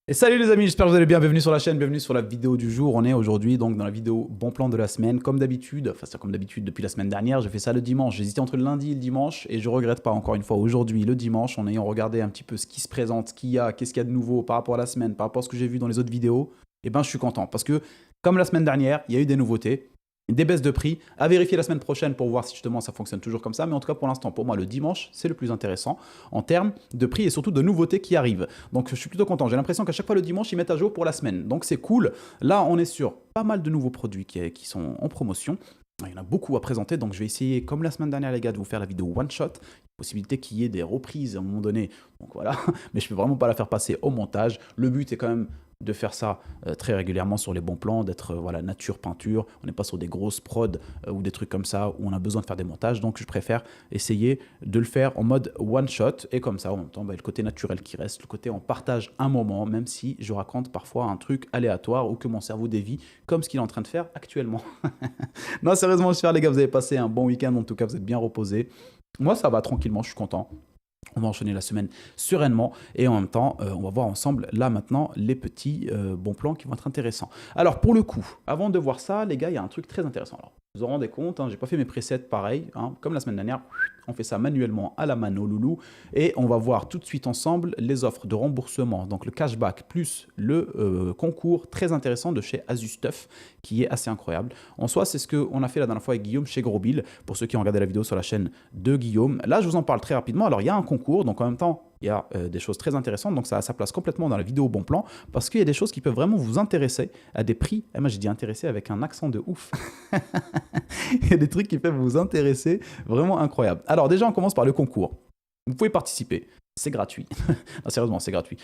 Et salut les amis, j'espère que vous allez bien, bienvenue sur la chaîne, bienvenue sur la vidéo du jour. On est aujourd'hui donc dans la vidéo bon plan de la semaine, comme d'habitude, enfin c'est comme d'habitude depuis la semaine dernière, j'ai fait ça le dimanche, j'hésitais entre le lundi et le dimanche et je regrette pas encore une fois aujourd'hui le dimanche en ayant regardé un petit peu ce qui se présente, ce qu'il y a, qu'est-ce qu'il y a de nouveau par rapport à la semaine, par rapport à ce que j'ai vu dans les autres vidéos, et ben je suis content parce que comme la semaine dernière, il y a eu des nouveautés. Des baisses de prix, à vérifier la semaine prochaine pour voir si justement ça fonctionne toujours comme ça, mais en tout cas pour l'instant, pour moi le dimanche, c'est le plus intéressant en termes de prix et surtout de nouveautés qui arrivent. Donc je suis plutôt content, j'ai l'impression qu'à chaque fois le dimanche, ils mettent à jour pour la semaine, donc c'est cool. Là, on est sur pas mal de nouveaux produits qui sont en promotion. Il y en a beaucoup à présenter, donc je vais essayer, comme la semaine dernière les gars, de vous faire la vidéo one shot. Possibilité qu'il y ait des reprises à un moment donné, donc voilà, mais je peux vraiment pas la faire passer au montage. Le but est quand même de faire ça très régulièrement sur les bons plans, d'être voilà, nature peinture, on n'est pas sur des grosses prods ou des trucs comme ça où on a besoin de faire des montages, donc je préfère essayer de le faire en mode one shot et comme ça en même temps le côté naturel qui reste, le côté on partage un moment, même si je raconte parfois un truc aléatoire ou que mon cerveau dévie comme ce qu'il est en train de faire actuellement. Non, sérieusement, j'espère les gars, vous avez passé un bon week-end, en tout cas vous êtes bien reposés. Moi ça va tranquillement, je suis content. On va enchaîner la semaine sereinement et en même temps, on va voir ensemble là maintenant les petits bons plans qui vont être intéressants. Alors pour le coup, avant de voir ça, les gars, il y a un truc très intéressant. Alors, vous vous en rendez compte, hein, j'ai pas fait mes presets pareil, hein, comme la semaine dernière. On fait ça manuellement à la mano loulou et on va voir tout de suite ensemble les offres de remboursement, donc le cashback plus le concours très intéressant de chez Azustuff qui est assez incroyable. En soi, c'est ce qu'on a fait la dernière fois avec Guillaume chez Gros Bill, pour ceux qui ont regardé la vidéo sur la chaîne de Guillaume. Là, je vous en parle très rapidement. Alors, il y a un concours, donc en même temps, il y a des choses très intéressantes, donc ça a sa place complètement dans la vidéo bon plan, parce qu'il y a des choses qui peuvent vraiment vous intéresser à des prix. Et moi, j'ai dit intéresser avec un accent de ouf. Il y a des trucs qui peuvent vous intéresser, vraiment incroyables. Alors déjà, on commence par le concours. Vous pouvez participer. C'est gratuit. Non, sérieusement, c'est gratuit.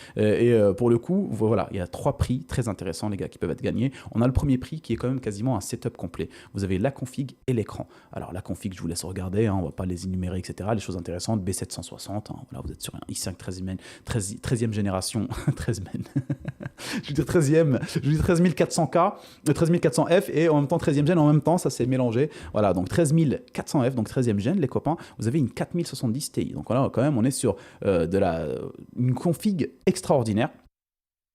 Pour le coup, voilà, il y a 3 prix très intéressants, les gars, qui peuvent être gagnés. On a le premier prix qui est quand même quasiment un setup complet. Vous avez la config et l'écran. Alors, la config, je vous laisse regarder, hein, on ne va pas les énumérer, etc. Les choses intéressantes, B760, hein, voilà, vous êtes sur un i5 13e génération. 13 je veux dire 13e, je veux dire 13400K, 13400F et en même temps 13e gène, en même temps, ça s'est mélangé. Voilà, donc 13400F, donc 13e gène, les copains, vous avez une 4070 Ti. Donc voilà, quand même, on est sur une config extraordinaire.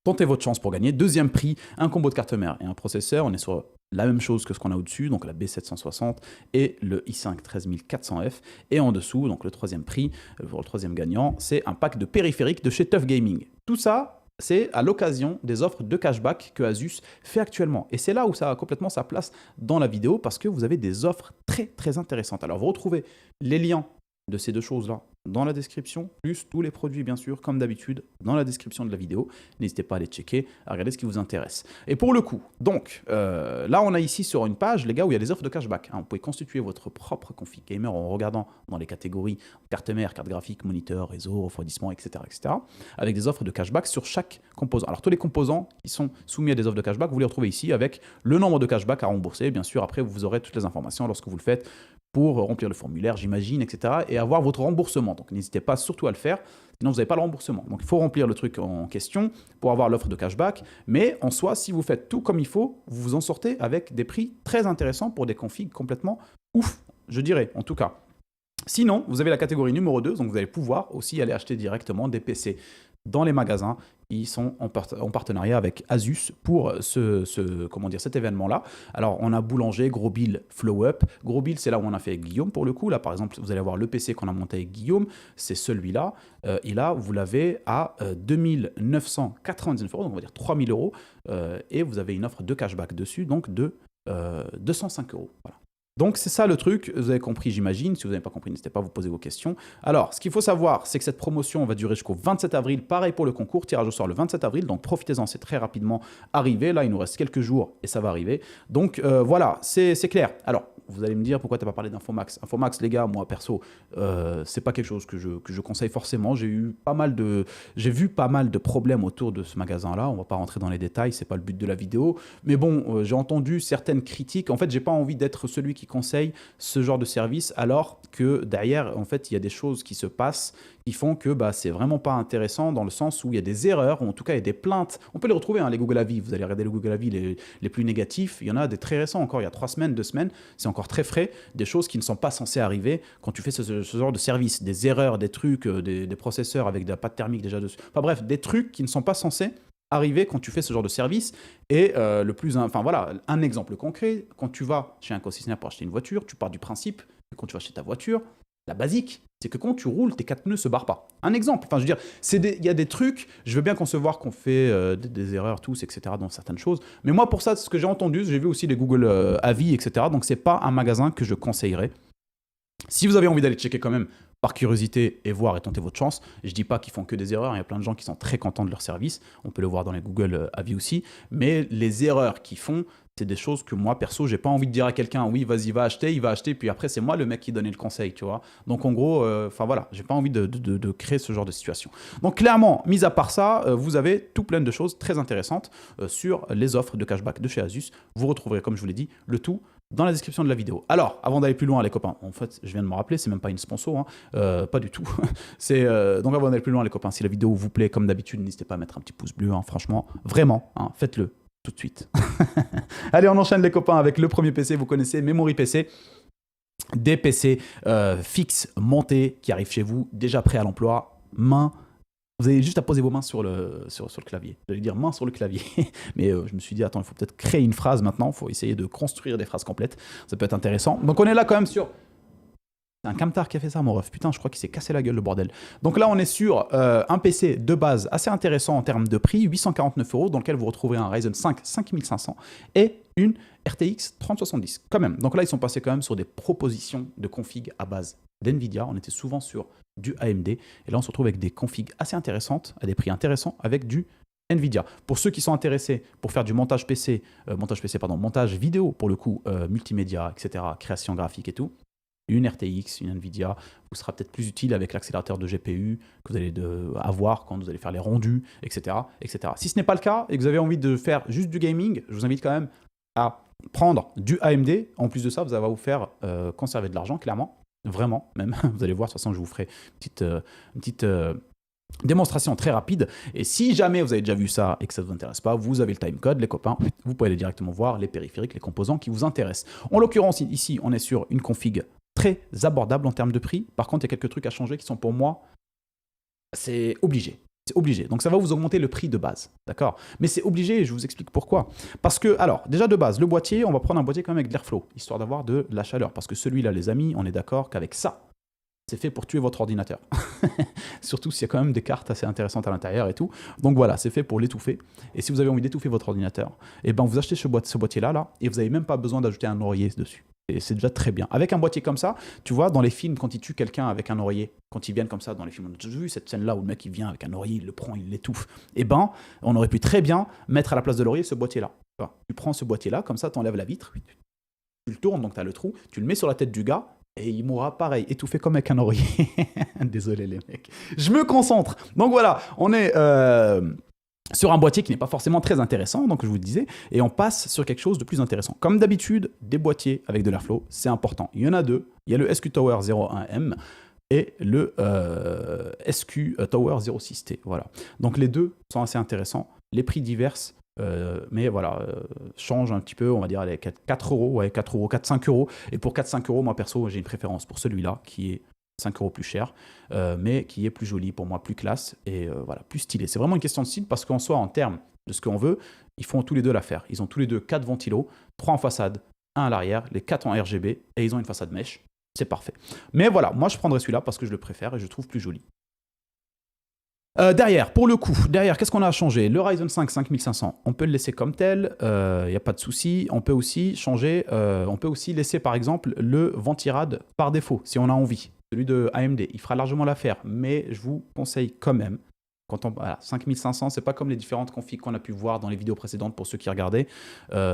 Tentez votre chance pour gagner. Deuxième prix, un combo de carte mère et un processeur. On est sur la même chose que ce qu'on a au-dessus, donc la B760 et le i5 13400F. Et en dessous, donc le troisième prix, pour le troisième gagnant, c'est un pack de périphériques de chez Tough Gaming. Tout ça, c'est à l'occasion des offres de cashback que Asus fait actuellement. Et c'est là où ça a complètement sa place dans la vidéo parce que vous avez des offres très très intéressantes. Alors vous retrouvez les liens de ces deux choses-là dans la description, plus tous les produits bien sûr, comme d'habitude, dans la description de la vidéo. N'hésitez pas à les checker, à regarder ce qui vous intéresse. Et pour le coup, donc, là on a ici sur une page, les gars, où il y a des offres de cashback. Hein. Vous pouvez constituer votre propre config gamer en regardant dans les catégories carte mère, carte graphique, moniteur, réseau, refroidissement, etc., etc., avec des offres de cashback sur chaque composant. Alors tous les composants qui sont soumis à des offres de cashback, vous les retrouvez ici avec le nombre de cashback à rembourser. Bien sûr, après vous aurez toutes les informations lorsque vous le faites pour remplir le formulaire, j'imagine, etc. et avoir votre remboursement. Donc n'hésitez pas surtout à le faire, sinon vous n'avez pas le remboursement. Donc il faut remplir le truc en question pour avoir l'offre de cashback, mais en soi, si vous faites tout comme il faut, vous vous en sortez avec des prix très intéressants pour des configs complètement ouf, je dirais, en tout cas. Sinon, vous avez la catégorie numéro 2, donc vous allez pouvoir aussi aller acheter directement des PC dans les magasins qui sont en partenariat avec Asus pour cet événement-là. Alors, on a Boulanger, Gros Bill, Flow Up. Gros Bill, c'est là où on a fait avec Guillaume pour le coup. Là, par exemple, vous allez avoir le PC qu'on a monté avec Guillaume, c'est celui-là. Et là, vous l'avez à 2999 €, donc on va dire 3000 €. Et vous avez une offre de cashback dessus, donc de 205 €. Voilà. Donc c'est ça le truc, vous avez compris j'imagine, si vous n'avez pas compris n'hésitez pas à vous poser vos questions. Alors ce qu'il faut savoir c'est que cette promotion va durer jusqu'au 27 avril, pareil pour le concours, tirage au sort le 27 avril, donc profitez-en, c'est très rapidement arrivé, là il nous reste quelques jours et ça va arriver. Donc voilà, c'est clair. Alors vous allez me dire pourquoi tu n'as pas parlé d'Infomax. Infomax les gars, moi perso, c'est pas quelque chose que je conseille forcément, j'ai vu pas mal de problèmes autour de ce magasin-là, on va pas rentrer dans les détails, c'est pas le but de la vidéo, mais bon, j'ai entendu certaines critiques, en fait j'ai pas envie d'être celui qui conseille ce genre de service alors que derrière en fait il y a des choses qui se passent qui font que c'est vraiment pas intéressant dans le sens où il y a des erreurs ou en tout cas il y a des plaintes, on peut les retrouver hein, les Google Avis, vous allez regarder les Google Avis les plus négatifs, il y en a des très récents encore, il y a 3 semaines, 2 semaines, c'est encore très frais, des choses qui ne sont pas censées arriver quand tu fais ce genre de service, des erreurs, des trucs, des processeurs avec de la pâte thermique déjà dessus, enfin bref, des trucs qui ne sont pas censés arriver quand tu fais ce genre de service. Et enfin voilà, un exemple concret, quand tu vas chez un concessionnaire pour acheter une voiture, tu pars du principe que quand tu vas acheter ta voiture, la basique, c'est que quand tu roules, tes 4 pneus se barrent pas. Un exemple, enfin je veux dire, il y a des trucs, je veux bien concevoir qu'on fait des erreurs tous, etc. dans certaines choses, mais moi pour ça, ce que j'ai entendu, j'ai vu aussi les Google avis, etc. Donc c'est pas un magasin que je conseillerais. Si vous avez envie d'aller checker quand même par curiosité et voir et tenter votre chance, je dis pas qu'ils font que des erreurs, il y a plein de gens qui sont très contents de leur service, on peut le voir dans les Google avis aussi, mais les erreurs qu'ils font, c'est des choses que moi perso, j'ai pas envie de dire à quelqu'un oui, vas-y, va acheter, il va acheter, puis après c'est moi le mec qui donnait le conseil, tu vois. Donc en gros, enfin voilà, j'ai pas envie de créer ce genre de situation. Donc clairement, mis à part ça, vous avez tout plein de choses très intéressantes sur les offres de cashback de chez Asus. Vous retrouverez, comme je vous l'ai dit, le tout dans la description de la vidéo. Alors, avant d'aller plus loin, les copains, en fait, je viens de me rappeler, c'est même pas une sponsor, hein, pas du tout. Donc, avant d'aller plus loin, les copains, si la vidéo vous plaît, comme d'habitude, n'hésitez pas à mettre un petit pouce bleu, hein, franchement, vraiment, hein, faites-le tout de suite. Allez, on enchaîne les copains avec le premier PC, vous connaissez, Memory PC. Des PC fixes, montés, qui arrivent chez vous, déjà prêts à l'emploi, main. Vous avez juste à poser vos mains sur le clavier. J'allais dire main sur le clavier. Mais je me suis dit, attends, il faut peut-être créer une phrase maintenant. Il faut essayer de construire des phrases complètes. Ça peut être intéressant. Donc on est là quand même sur... C'est un Camtar qui a fait ça, mon ref. Putain, je crois qu'il s'est cassé la gueule, le bordel. Donc là, on est sur un PC de base assez intéressant en termes de prix, 849 €, dans lequel vous retrouverez un Ryzen 5 5500 et une RTX 3070. Quand même. Donc là, ils sont passés quand même sur des propositions de config à base d'NVIDIA. On était souvent sur du AMD. Et là, on se retrouve avec des configs assez intéressantes, à des prix intéressants, avec du NVIDIA. Pour ceux qui sont intéressés pour faire du montage montage vidéo, pour le coup, multimédia, etc., création graphique et tout, une RTX, une NVIDIA vous sera peut-être plus utile avec l'accélérateur de GPU que vous allez avoir quand vous allez faire les rendus, etc., etc. Si ce n'est pas le cas et que vous avez envie de faire juste du gaming, je vous invite quand même à prendre du AMD. En plus de ça, ça va vous faire conserver de l'argent, clairement. Vraiment, même. Vous allez voir, de toute façon, je vous ferai une petite démonstration très rapide. Et si jamais vous avez déjà vu ça et que ça ne vous intéresse pas, vous avez le timecode, les copains. Vous pouvez aller directement voir les périphériques, les composants qui vous intéressent. En l'occurrence, ici, on est sur une config très abordable en termes de prix. Par contre, il y a quelques trucs à changer qui sont pour moi, c'est obligé. C'est obligé. Donc ça va vous augmenter le prix de base. D'accord? Mais c'est obligé et je vous explique pourquoi. Parce que, alors, déjà de base, le boîtier, on va prendre un boîtier quand même avec de l'airflow, histoire d'avoir de la chaleur. Parce que celui-là, les amis, on est d'accord qu'avec ça, c'est fait pour tuer votre ordinateur. Surtout s'il y a quand même des cartes assez intéressantes à l'intérieur et tout. Donc voilà, c'est fait pour l'étouffer. Et si vous avez envie d'étouffer votre ordinateur, eh ben vous achetez ce boîtier-là, là, et vous n'avez même pas besoin d'ajouter un oreiller dessus. Et c'est déjà très bien. Avec un boîtier comme ça, tu vois, dans les films, quand ils tuent quelqu'un avec un oreiller, quand ils viennent comme ça dans les films, on a déjà vu cette scène-là où le mec il vient avec un oreiller, il le prend, il l'étouffe. Eh ben, on aurait pu très bien mettre à la place de l'oreiller ce boîtier-là. Enfin, tu prends ce boîtier-là, comme ça, tu enlèves la vitre, tu le tournes, donc tu as le trou, tu le mets sur la tête du gars, et il mourra pareil, étouffé comme avec un oreiller. Désolé les mecs. Je me concentre. Donc voilà, on est sur un boîtier qui n'est pas forcément très intéressant, donc je vous le disais, et on passe sur quelque chose de plus intéressant. Comme d'habitude, des boîtiers avec de l'airflow, c'est important. Il y en a deux. Il y a le SQ Tower 01M et le SQ Tower 06T. Voilà. Donc les deux sont assez intéressants. Les prix divers, mais voilà, change un petit peu, on va dire les 4 €, ouais, 4 €, 4-5 €. Et pour 4-5 €, moi perso, j'ai une préférence pour celui-là, qui est 5 € plus cher, mais qui est plus joli pour moi, plus classe et voilà, plus stylé. C'est vraiment une question de style parce qu'en soi, en termes de ce qu'on veut, ils font tous les deux l'affaire. Ils ont tous les deux 4 ventilos, 3 en façade, 1 à l'arrière, les 4 en RGB et ils ont une façade mèche. C'est parfait. Mais voilà, moi je prendrais celui-là parce que je le préfère et je le trouve plus joli. Derrière, pour le coup, qu'est-ce qu'on a à changer? Le Ryzen 5 5500, on peut le laisser comme tel, il n'y a pas de souci. On peut aussi changer, on peut aussi laisser par exemple le ventirad par défaut, si on a envie. Celui de AMD, il fera largement l'affaire, mais je vous conseille quand même, voilà, 5500, c'est pas comme les différentes configs qu'on a pu voir dans les vidéos précédentes pour ceux qui regardaient,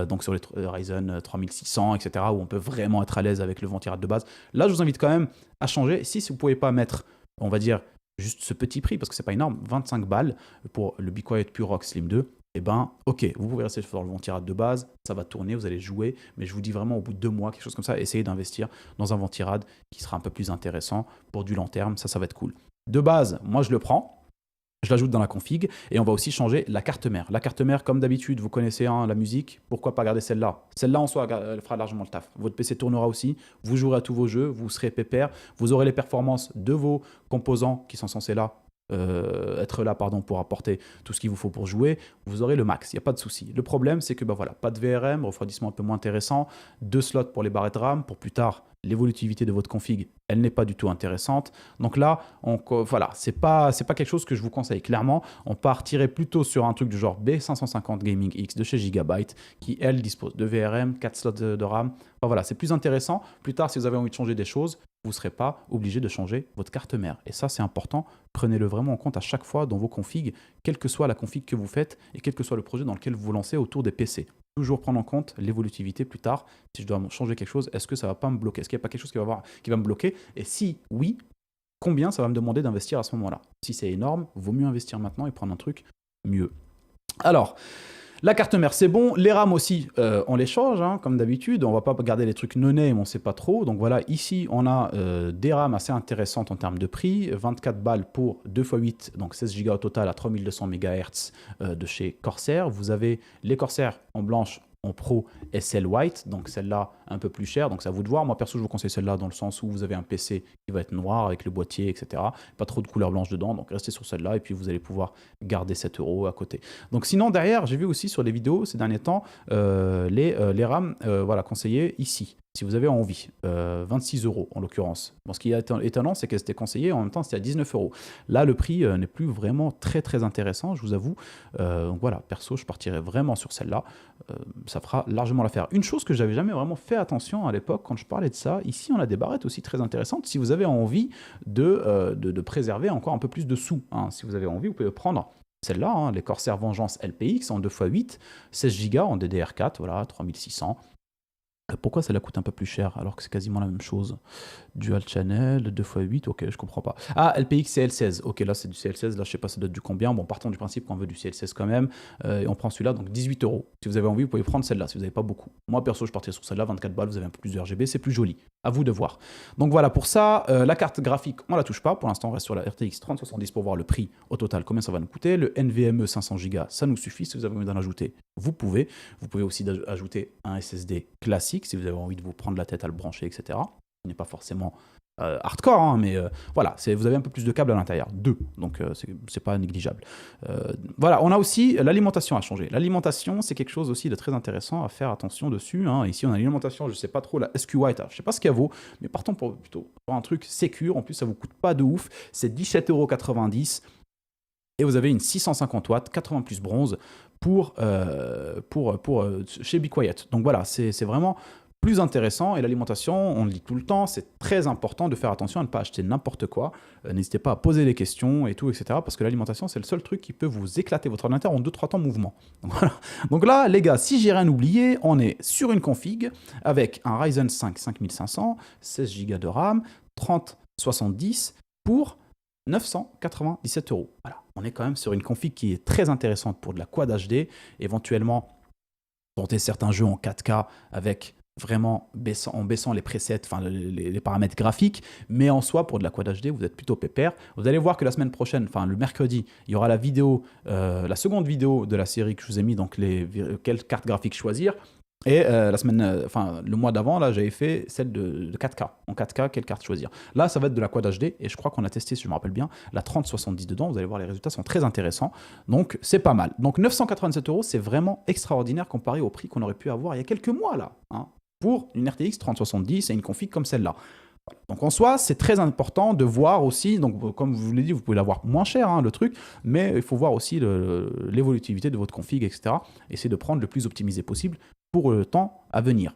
donc sur les Ryzen 3600, etc., où on peut vraiment être à l'aise avec le ventirad de base. Là, je vous invite quand même à changer. Si vous ne pouvez pas mettre, on va dire, juste ce petit prix, parce que c'est pas énorme, 25 balles pour le Be Quiet Pure Rock Slim 2, eh ben, ok, vous pouvez rester sur le ventirad de base, ça va tourner, vous allez jouer, mais je vous dis vraiment au bout de 2 mois, quelque chose comme ça, essayez d'investir dans un ventirad qui sera un peu plus intéressant pour du long terme, ça va être cool. De base, moi je le prends, je l'ajoute dans la config, et on va aussi changer la carte mère. La carte mère, comme d'habitude, vous connaissez la musique, pourquoi pas garder celle-là? Celle-là, en soi, elle fera largement le taf. Votre PC tournera aussi, vous jouerez à tous vos jeux, vous serez pépère, vous aurez les performances de vos composants qui sont censés là être là pour apporter tout ce qu'il vous faut pour jouer, vous aurez le max, il n'y a pas de souci. Le problème, c'est que bah voilà, pas de VRM, refroidissement un peu moins intéressant, 2 slots pour les barrettes RAM, pour plus tard, l'évolutivité de votre config, elle n'est pas du tout intéressante. Donc là, voilà, c'est pas quelque chose que je vous conseille. Clairement, on partirait plutôt sur un truc du genre B550 Gaming X de chez Gigabyte, qui, elle, dispose de VRM, 4 slots de RAM. Enfin, voilà, c'est plus intéressant. Plus tard, si vous avez envie de changer des choses, vous ne serez pas obligé de changer votre carte mère. Et ça, c'est important. Prenez-le vraiment en compte à chaque fois dans vos configs, quelle que soit la config que vous faites et quel que soit le projet dans lequel vous vous lancez autour des PC. Toujours prendre en compte l'évolutivité plus tard. Si je dois changer quelque chose, est-ce que ça ne va pas me bloquer? Est-ce qu'il n'y a pas quelque chose qui va me bloquer? Et si oui, combien ça va me demander d'investir à ce moment-là? Si c'est énorme, vaut mieux investir maintenant et prendre un truc mieux. Alors, la carte mère, c'est bon. Les RAM aussi, on les change, hein, comme d'habitude. On ne va pas garder les trucs no-name, on ne sait pas trop. Donc voilà, ici, on a des RAM assez intéressantes en termes de prix. 24 balles pour 2x8, donc 16 Go au total à 3200 MHz de chez Corsair. Vous avez les Corsair en blanche, en Pro SL White, donc celle-là un peu plus chère, donc c'est à vous de voir. Moi perso je vous conseille celle-là dans le sens où vous avez un PC qui va être noir avec le boîtier, etc. Pas trop de couleur blanche dedans, donc restez sur celle-là et puis vous allez pouvoir garder 7 € à côté. Donc sinon derrière, j'ai vu aussi sur les vidéos ces derniers temps les RAM voilà, conseillées ici. Si vous avez envie, 26 € en l'occurrence. Bon, ce qui est étonnant, c'est qu'elle était conseillée, en même temps c'était à 19 €. Là, le prix n'est plus vraiment très intéressant, je vous avoue. Donc voilà, perso, je partirais vraiment sur celle-là. Ça fera largement l'affaire. Une chose que j'avais jamais vraiment fait attention à l'époque, quand je parlais de ça, ici on a des barrettes aussi très intéressantes. Si vous avez envie de préserver encore un peu plus de sous, hein, si vous avez envie, vous pouvez prendre celle-là, hein, les Corsair Vengeance LPX en 2x8, 16 Go en DDR4, voilà, 3600. Pourquoi celle-là coûte un peu plus cher alors que c'est quasiment la même chose? Dual channel, 2x8, ok, je comprends pas. Ah, LPX CL16, ok, là c'est du CL16, là je sais pas ça date du combien. Bon, partons du principe qu'on veut du CL16 quand même, et on prend celui-là, donc 18 €. Si vous avez envie, vous pouvez prendre celle-là, si vous n'avez pas beaucoup. Moi perso, je partirais sur celle-là, 24 balles, vous avez un peu plus de RGB, c'est plus joli. À vous de voir. Donc voilà, pour ça, la carte graphique, on la touche pas. Pour l'instant, on reste sur la RTX 3070 pour voir le prix au total, combien ça va nous coûter. Le NVMe 500 Go, ça nous suffit. Si vous avez envie d'en ajouter, vous pouvez. Vous pouvez aussi ajouter un SSD classique si vous avez envie de vous prendre la tête à le brancher, etc. Il n'est pas forcément hardcore, hein, mais voilà, vous avez un peu plus de câbles à l'intérieur, 2, donc c'est pas négligeable. Voilà, on a aussi l'alimentation à changer. L'alimentation, c'est quelque chose aussi de très intéressant à faire attention dessus, hein. Ici, on a l'alimentation, je sais pas trop, la SQWhite, je sais pas ce qu'elle vaut, mais partons plutôt pour un truc sécure, en plus ça vous coûte pas de ouf, c'est 17,90 €, et vous avez une 650 watts, 80 plus bronze, chez Be Quiet. Donc voilà, c'est vraiment plus intéressant, et l'alimentation, on le dit tout le temps, c'est très important de faire attention à ne pas acheter n'importe quoi. N'hésitez pas à poser des questions et tout, etc. Parce que l'alimentation, c'est le seul truc qui peut vous éclater votre ordinateur en 2-3 temps de mouvement. Donc, voilà. Donc là, les gars, si j'ai rien oublié, on est sur une config avec un Ryzen 5 5500, 16 Go de RAM, 3070 pour 997 €. Voilà, on est quand même sur une config qui est très intéressante pour de la Quad HD, éventuellement tenter certains jeux en 4K avec vraiment en baissant les presets, enfin les paramètres graphiques, mais en soi, pour de la Quad HD, vous êtes plutôt pépère. Vous allez voir que la semaine prochaine, enfin le mercredi, il y aura la vidéo, la seconde vidéo de la série que je vous ai mis, donc quelle carte graphique choisir. Et le mois d'avant, là, j'avais fait celle de 4K. En 4K, quelle carte choisir? Là, ça va être de la Quad HD, et je crois qu'on a testé, si je me rappelle bien, la 3070 dedans. Vous allez voir, les résultats sont très intéressants. Donc, c'est pas mal. Donc, 987 €, c'est vraiment extraordinaire comparé au prix qu'on aurait pu avoir il y a quelques mois, là, hein, pour une RTX 3070 et une config comme celle-là. Donc en soi, c'est très important de voir aussi, donc comme je vous l'ai dit, vous pouvez l'avoir moins cher, hein, le truc, mais il faut voir aussi l'évolutivité de votre config, etc. Essayez de prendre le plus optimisé possible pour le temps à venir.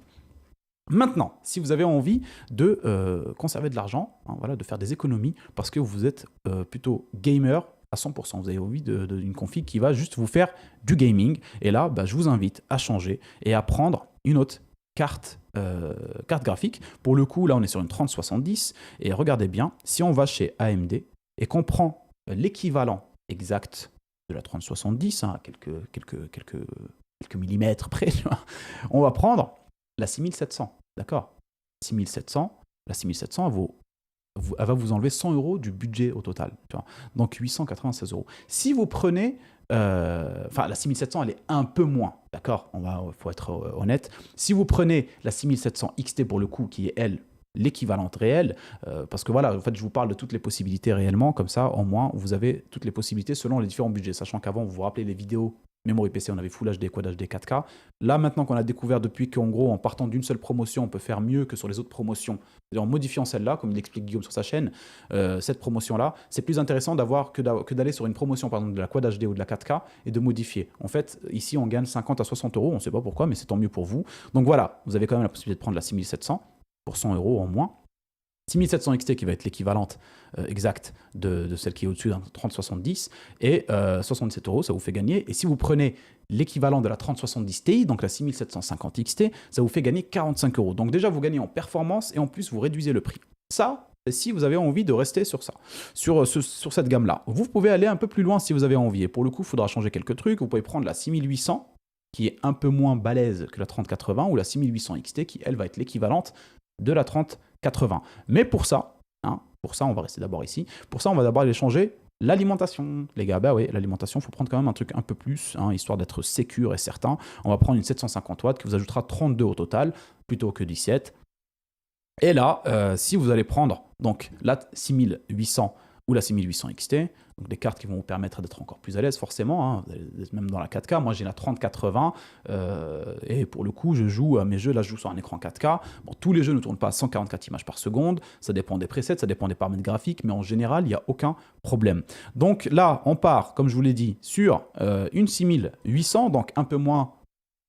Maintenant, si vous avez envie de conserver de l'argent, hein, voilà, de faire des économies, parce que vous êtes plutôt gamer à 100%, vous avez envie d'une config qui va juste vous faire du gaming, et là, bah, je vous invite à changer et à prendre une autre carte graphique. Pour le coup, là, on est sur une 3070. Et regardez bien, si on va chez AMD et qu'on prend l'équivalent exact de la 3070, hein, à quelques millimètres près, on va prendre la 6700. D'accord? 6700, la 6700, elle va vous enlever 100 € du budget au total. Tu vois, donc 896 €. Si vous prenez la 6700, elle est un peu moins, d'accord? Faut être honnête. Si vous prenez la 6700 XT pour le coup, qui est elle l'équivalente réelle, parce que voilà, en fait, je vous parle de toutes les possibilités réellement, comme ça, au moins, vous avez toutes les possibilités selon les différents budgets, sachant qu'avant, vous vous rappelez les vidéos Memory PC, on avait Full HD, Quad HD, 4K. Là, maintenant qu'on a découvert depuis qu'en gros, en partant d'une seule promotion, on peut faire mieux que sur les autres promotions, c'est-à-dire en modifiant celle-là, comme l'explique Guillaume sur sa chaîne, cette promotion-là, c'est plus intéressant que d'aller sur une promotion, par exemple, de la Quad HD ou de la 4K et de modifier. En fait, ici, on gagne 50 à 60 euros, on ne sait pas pourquoi, mais c'est tant mieux pour vous. Donc voilà, vous avez quand même la possibilité de prendre la 6700 pour 100 euros en moins. 6700 XT qui va être l'équivalente exacte de celle qui est au-dessus d'un 3070 et 77 euros, ça vous fait gagner. Et si vous prenez l'équivalent de la 3070 Ti, donc la 6750 XT, ça vous fait gagner 45 euros. Donc déjà, vous gagnez en performance et en plus, vous réduisez le prix. Ça, si vous avez envie de rester sur ça, sur cette gamme-là. Vous pouvez aller un peu plus loin si vous avez envie. Et pour le coup, il faudra changer quelques trucs. Vous pouvez prendre la 6800 qui est un peu moins balèze que la 3080 ou la 6800 XT qui, elle, va être l'équivalente de la 3080. Mais pour ça, on va rester d'abord ici. Pour ça, on va d'abord aller changer l'alimentation. Les gars, bah oui, l'alimentation, il faut prendre quand même un truc un peu plus, histoire d'être sécure et certain. On va prendre une 750 watts qui vous ajoutera 32 au total, plutôt que 17. Et là, si vous allez prendre donc la 6800 ou la 6800 XT, donc des cartes qui vont vous permettre d'être encore plus à l'aise forcément, même dans la 4K. Moi j'ai la 3080 et pour le coup je joue à mes jeux, là je joue sur un écran 4K. Bon, tous les jeux ne tournent pas à 144 images par seconde, ça dépend des presets, ça dépend des paramètres graphiques, mais en général il n'y a aucun problème. Donc là on part, comme je vous l'ai dit, sur une 6800, donc un peu moins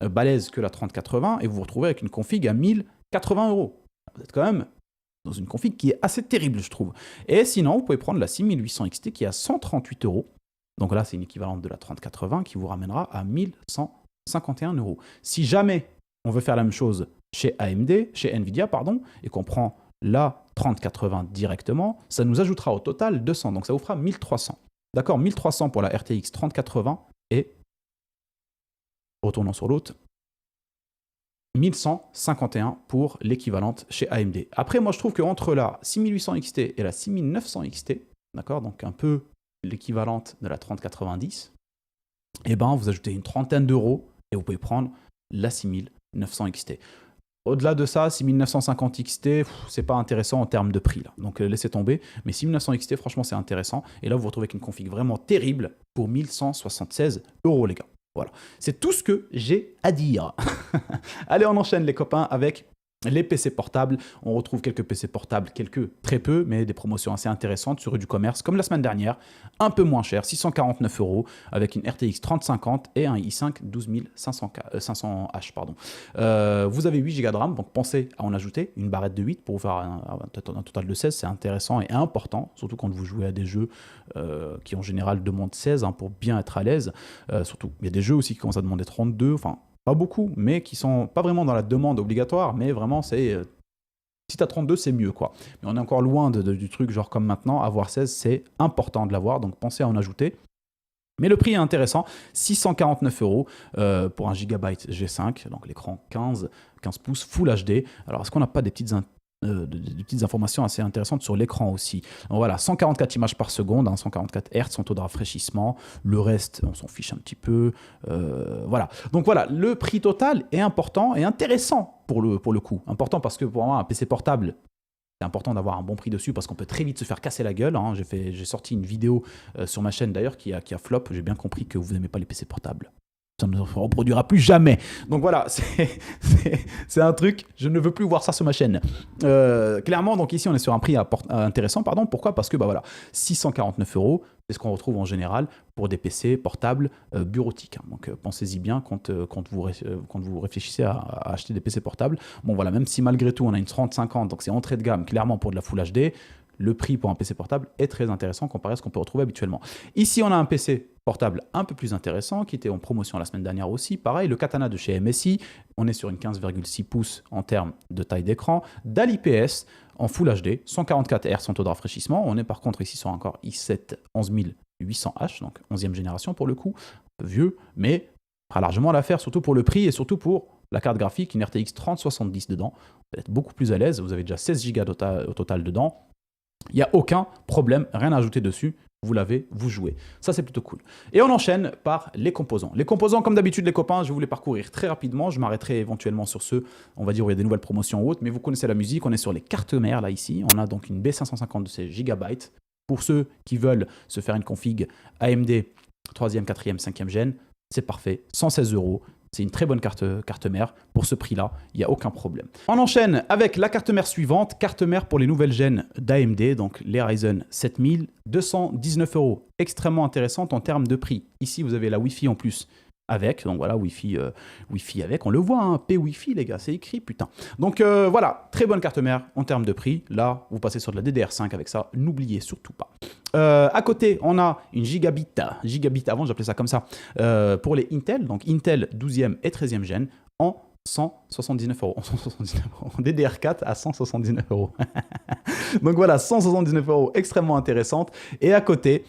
balèze que la 3080 et vous vous retrouvez avec une config à 1080 euros. Vous êtes quand même dans une config qui est assez terrible, je trouve. Et sinon, vous pouvez prendre la 6800 XT qui est à 138 euros. Donc là, c'est une équivalente de la 3080 qui vous ramènera à 1151 euros. Si jamais on veut faire la même chose chez AMD, chez Nvidia, pardon, et qu'on prend la 3080 directement, ça nous ajoutera au total 200. Donc ça vous fera 1300. D'accord, 1300 pour la RTX 3080 et, retournons sur l'autre, 1151 pour l'équivalente chez AMD. Après, moi, je trouve qu'entre la 6800 XT et la 6900 XT, d'accord, donc un peu l'équivalente de la 3090, eh ben, vous ajoutez une trentaine d'euros et vous pouvez prendre la 6900 XT. Au-delà de ça, 6950 XT, c'est pas intéressant en termes de prix, là. Donc laissez tomber. Mais 6900 XT, franchement, c'est intéressant. Et là, vous vous retrouvez avec une config vraiment terrible pour 1176 euros, les gars. Voilà, c'est tout ce que j'ai à dire. Allez, on enchaîne les copains avec les PC portables. On retrouve quelques PC portables, très peu, mais des promotions assez intéressantes sur du commerce, comme la semaine dernière, un peu moins cher, 649 euros, avec une RTX 3050 et un i5 12500H. Vous avez 8 Go de RAM, donc pensez à en ajouter une barrette de 8 pour vous faire un total de 16. C'est intéressant et important, surtout quand vous jouez à des jeux qui en général demandent 16 pour bien être à l'aise. Surtout, il y a des jeux aussi qui commencent à demander 32, enfin pas beaucoup, mais qui sont pas vraiment dans la demande obligatoire, mais vraiment c'est si t'as 32 c'est mieux quoi. Mais on est encore loin du truc genre comme maintenant, avoir 16 c'est important de l'avoir, donc pensez à en ajouter. Mais le prix est intéressant, 649 euros pour un Gigabyte G5, donc l'écran 15 pouces Full HD. Alors est-ce qu'on n'a pas des petites informations assez intéressantes sur l'écran aussi. Donc voilà, 144 images par seconde, 144 Hz, son taux de rafraîchissement. Le reste, on s'en fiche un petit peu. Voilà. Donc voilà, le prix total est important et intéressant pour le coup. Important parce que pour moi, un PC portable, c'est important d'avoir un bon prix dessus parce qu'on peut très vite se faire casser la gueule. J'ai sorti une vidéo sur ma chaîne d'ailleurs qui a flop. J'ai bien compris que vous n'aimez pas les PC portables. Ça ne se reproduira plus jamais. Donc voilà, c'est un truc, je ne veux plus voir ça sur ma chaîne. Clairement, donc ici, on est sur un prix intéressant. Pourquoi ? Parce que 649 euros, c'est ce qu'on retrouve en général pour des PC portables bureautiques. Donc pensez-y bien quand vous réfléchissez à acheter des PC portables. Bon voilà, même si malgré tout, on a une 3050, donc c'est entrée de gamme, clairement pour de la Full HD, le prix pour un PC portable est très intéressant comparé à ce qu'on peut retrouver habituellement. Ici, on a un PC portable un peu plus intéressant qui était en promotion la semaine dernière aussi. Pareil, le Katana de chez MSI, on est sur une 15,6 pouces en termes de taille d'écran, d'IPS en Full HD, 144 Hz en taux de rafraîchissement. On est par contre ici sur encore i7 11800H, donc 11e génération pour le coup, un peu vieux, mais fera largement l'affaire, surtout pour le prix et surtout pour la carte graphique, une RTX 3070 dedans. Vous allez être beaucoup plus à l'aise, vous avez déjà 16 Go au total dedans. Il n'y a aucun problème, rien à ajouter dessus. vous l'avez, vous jouez. Ça, c'est plutôt cool. Et on enchaîne par les composants. Les composants, comme d'habitude, les copains, je vais vous les parcourir très rapidement. Je m'arrêterai éventuellement sur ceux, on va dire, où il y a des nouvelles promotions ou autres. Mais vous connaissez la musique, on est sur les cartes mères, là, ici. On a donc une B550 de ces gigabytes. Pour ceux qui veulent se faire une config AMD 3e, 4e, 5e gen, c'est parfait. 116 €. C'est une très bonne carte mère. Pour ce prix-là, il n'y a aucun problème. On enchaîne avec la carte mère suivante. Carte mère pour les nouvelles gènes d'AMD, donc les Ryzen 7000, 219 €. Extrêmement intéressante en termes de prix. Ici, vous avez la Wi-Fi en plus avec. Donc voilà, Wi-Fi avec. On le voit, hein, P-Wi-Fi, les gars, c'est écrit, putain. Donc voilà, très bonne carte mère en termes de prix. Là, vous passez sur de la DDR5 avec ça. N'oubliez surtout pas. À côté, on a une gigabit, avant j'appelais ça comme ça, pour les Intel, donc Intel 12e et 13e gen, en 179 €. En DDR4 à 179 €. Donc voilà, 179 €, extrêmement intéressante. Et à côté,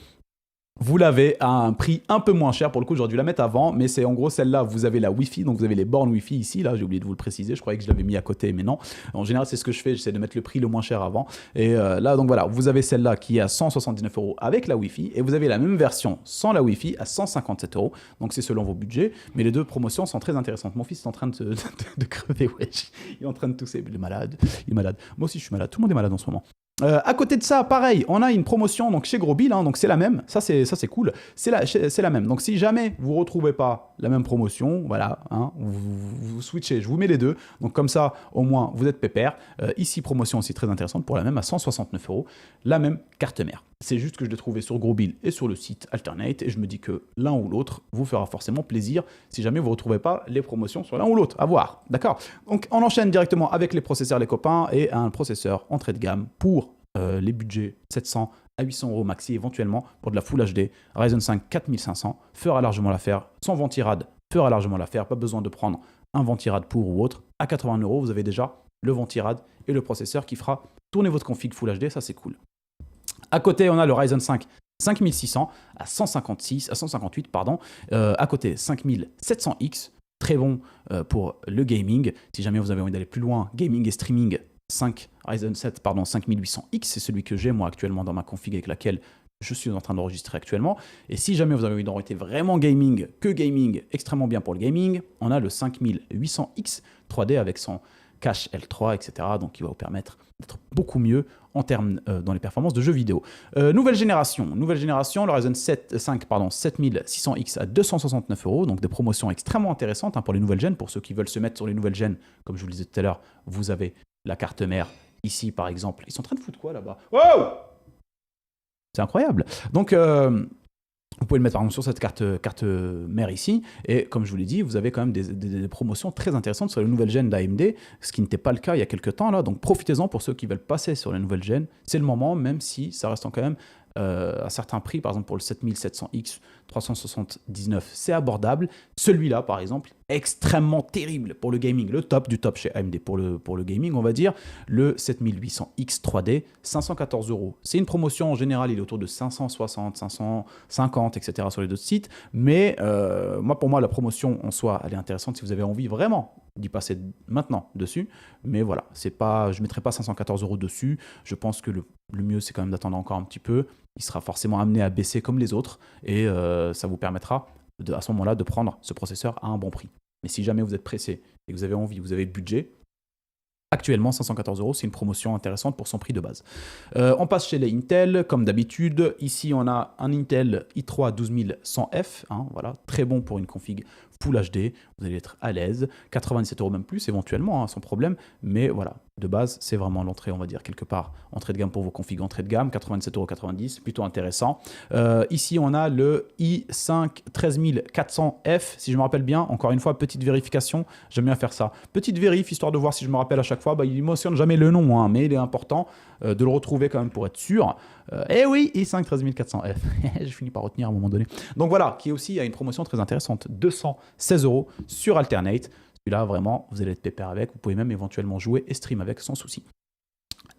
vous l'avez à un prix un peu moins cher. Pour le coup, j'aurais dû la mettre avant, mais c'est en gros celle-là. Vous avez la Wi-Fi, donc vous avez les bornes Wi-Fi ici. Là, j'ai oublié de vous le préciser. Je croyais que je l'avais mis à côté, mais non. En général, c'est ce que je fais. J'essaie de mettre le prix le moins cher avant. Et là, donc voilà, vous avez celle-là qui est à 179 € avec la Wi-Fi, et vous avez la même version sans la Wi-Fi à 157 €. Donc c'est selon vos budgets, mais les deux promotions sont très intéressantes. Mon fils est en train de crever, wesh. Il est en train de tousser. Il est malade. Il est malade. Moi aussi, je suis malade. Tout le monde est malade en ce moment. À côté de ça, pareil, on a une promotion donc chez Grosbill, hein, donc c'est la même, ça c'est cool, c'est la même. Donc si jamais vous ne retrouvez pas la même promotion, voilà, hein, vous switchez, je vous mets les deux, donc comme ça au moins vous êtes pépère. Ici, promotion aussi très intéressante pour la même à 169 €, la même carte mère. C'est juste que je l'ai trouvé sur Grosbill et sur le site Alternate, et je me dis que l'un ou l'autre vous fera forcément plaisir si jamais vous ne retrouvez pas les promotions sur l'un ou l'autre, à voir, d'accord. Donc on enchaîne directement avec les processeurs, les copains, et un processeur entrée de gamme pour les budgets 700 à 800 € maxi, éventuellement pour de la Full HD. Ryzen 5 4500 fera largement l'affaire. Son ventirad fera largement l'affaire. Pas besoin de prendre un ventirad pour ou autre. À 80 €, vous avez déjà le ventirad et le processeur qui fera tourner votre config Full HD. Ça, c'est cool. À côté, on a le Ryzen 5 5600 à 158, pardon. À côté, 5700X. Très bon pour le gaming. Si jamais vous avez envie d'aller plus loin, gaming et streaming, Ryzen 7, pardon, 5800X, c'est celui que j'ai moi actuellement dans ma config avec laquelle je suis en train d'enregistrer actuellement. Et si jamais vous avez envie d'orienter vraiment gaming, que gaming, extrêmement bien pour le gaming, on a le 5800X 3D avec son cache L3, etc. Donc qui va vous permettre d'être beaucoup mieux en termes dans les performances de jeux vidéo. Nouvelle génération, le Ryzen 5 7600X à 269 €, donc des promotions extrêmement intéressantes hein, pour les nouvelles gènes. Pour ceux qui veulent se mettre sur les nouvelles gènes, comme je vous le disais tout à l'heure, vous avez la carte mère ici par exemple. Ils sont en train de foutre quoi là-bas? Wow! C'est incroyable. Donc vous pouvez le mettre par exemple sur cette carte mère ici, et comme je vous l'ai dit, vous avez quand même des promotions très intéressantes sur les nouvelles gènes d'AMD, ce qui n'était pas le cas il y a quelques temps là, donc profitez-en pour ceux qui veulent passer sur les nouvelles gènes, c'est le moment, même si ça reste quand même à certains prix, par exemple pour le 7700X 379, c'est abordable. Celui-là, par exemple, extrêmement terrible pour le gaming, le top du top chez AMD pour le gaming, on va dire. Le 7800X 3D, 514 €. C'est une promotion en général, il est autour de 560, 550, etc. sur les autres sites. Mais pour moi, la promotion en soi, elle est intéressante si vous avez envie vraiment d'y passer maintenant dessus. Mais voilà, je ne mettrai pas 514 € dessus. Je pense que le mieux, c'est quand même d'attendre encore un petit peu. Il sera forcément amené à baisser comme les autres et ça vous permettra à ce moment-là de prendre ce processeur à un bon prix. Mais si jamais vous êtes pressé et que vous avez envie, vous avez le budget, actuellement 514 €, c'est une promotion intéressante pour son prix de base. On passe chez les Intel, comme d'habitude. Ici, on a un Intel i3 12100F, hein, voilà, très bon pour une config Full HD, vous allez être à l'aise, 97 € même plus éventuellement, hein, sans problème, mais voilà, de base, c'est vraiment l'entrée, on va dire, quelque part, entrée de gamme pour vos configs entrée de gamme, 87,90 €, plutôt intéressant. Ici, on a le i5 13400F, si je me rappelle bien, encore une fois, petite vérification, j'aime bien faire ça. Petite vérif, histoire de voir si je me rappelle à chaque fois, il ne mentionne jamais le nom, hein, mais il est important de le retrouver quand même pour être sûr. Eh oui, i5 13400F, je finis par retenir à un moment donné. Donc voilà, qui aussi a une promotion très intéressante, 216 € sur Alternate. Celui-là, vraiment, vous allez être pépère avec. Vous pouvez même éventuellement jouer et stream avec sans souci.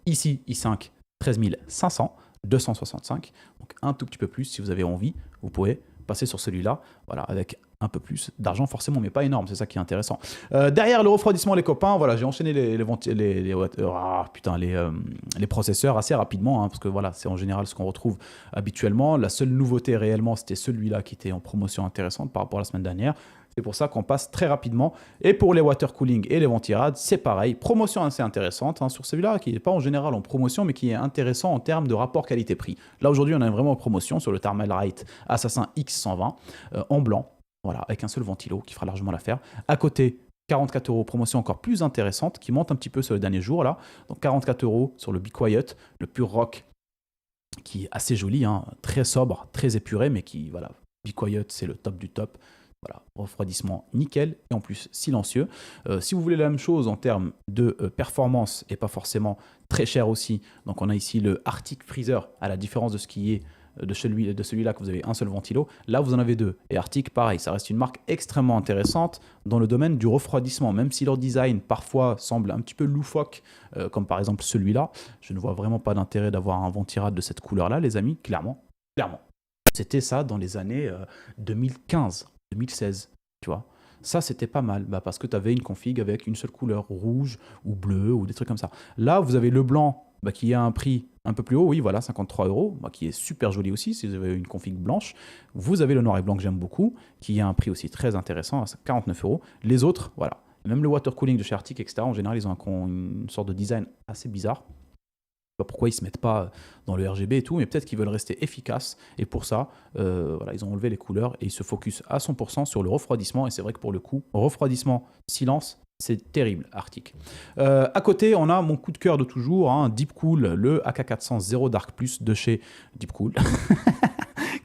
Ici, i5 13500, 265. Donc un tout petit peu plus si vous avez envie. Vous pouvez passer sur celui-là, voilà, avec un peu plus d'argent forcément, mais pas énorme, c'est ça qui est intéressant. Derrière le refroidissement, les copains, voilà, j'ai enchaîné les processeurs assez rapidement, hein, parce que voilà, c'est en général ce qu'on retrouve habituellement. La seule nouveauté réellement, c'était celui-là qui était en promotion intéressante par rapport à la semaine dernière. C'est pour ça qu'on passe très rapidement. Et pour les water cooling et les ventirades, c'est pareil. Promotion assez intéressante sur celui-là, qui n'est pas en général en promotion, mais qui est intéressant en termes de rapport qualité-prix. Là, aujourd'hui, on a vraiment en promotion sur le Thermalright Assassin X120 en blanc. Voilà, avec un seul ventilo qui fera largement l'affaire. À côté, 44 €, promotion encore plus intéressante qui monte un petit peu sur les derniers jours là. Donc 44 € sur le Be Quiet, le Pure Rock qui est assez joli, hein, très sobre, très épuré, mais qui, voilà, Be Quiet, c'est le top du top. Voilà, refroidissement nickel et en plus silencieux. Si vous voulez la même chose en termes de performance et pas forcément très cher aussi, donc on a ici le Arctic Freezer, à la différence de ce qui est de celui-là que vous avez un seul ventilo. Là, vous en avez deux. Et Arctic, pareil, ça reste une marque extrêmement intéressante dans le domaine du refroidissement, même si leur design parfois semble un petit peu loufoque, comme par exemple celui-là. Je ne vois vraiment pas d'intérêt d'avoir un ventirad de cette couleur-là, les amis, clairement. Clairement. C'était ça dans les années 2015, 2016, tu vois. Ça, c'était pas mal, parce que tu avais une config avec une seule couleur, rouge ou bleu ou des trucs comme ça. Là, vous avez le blanc qui a un prix un peu plus haut, oui, voilà, 53 €, qui est super joli aussi si vous avez une config blanche. Vous avez le noir et blanc que j'aime beaucoup, qui a un prix aussi très intéressant, à 49 €. Les autres, voilà. Même le water cooling de chez Arctic, etc., en général, ils ont une sorte de design assez bizarre. Je sais pas pourquoi ils ne se mettent pas dans le RGB et tout, mais peut-être qu'ils veulent rester efficaces. Et pour ça, voilà, ils ont enlevé les couleurs et ils se focusent à 100% sur le refroidissement. Et c'est vrai que pour le coup, refroidissement, silence, c'est terrible, Arctic. À côté, on a mon coup de cœur de toujours, Deepcool, le AK400 Zero Dark Plus de chez Deepcool.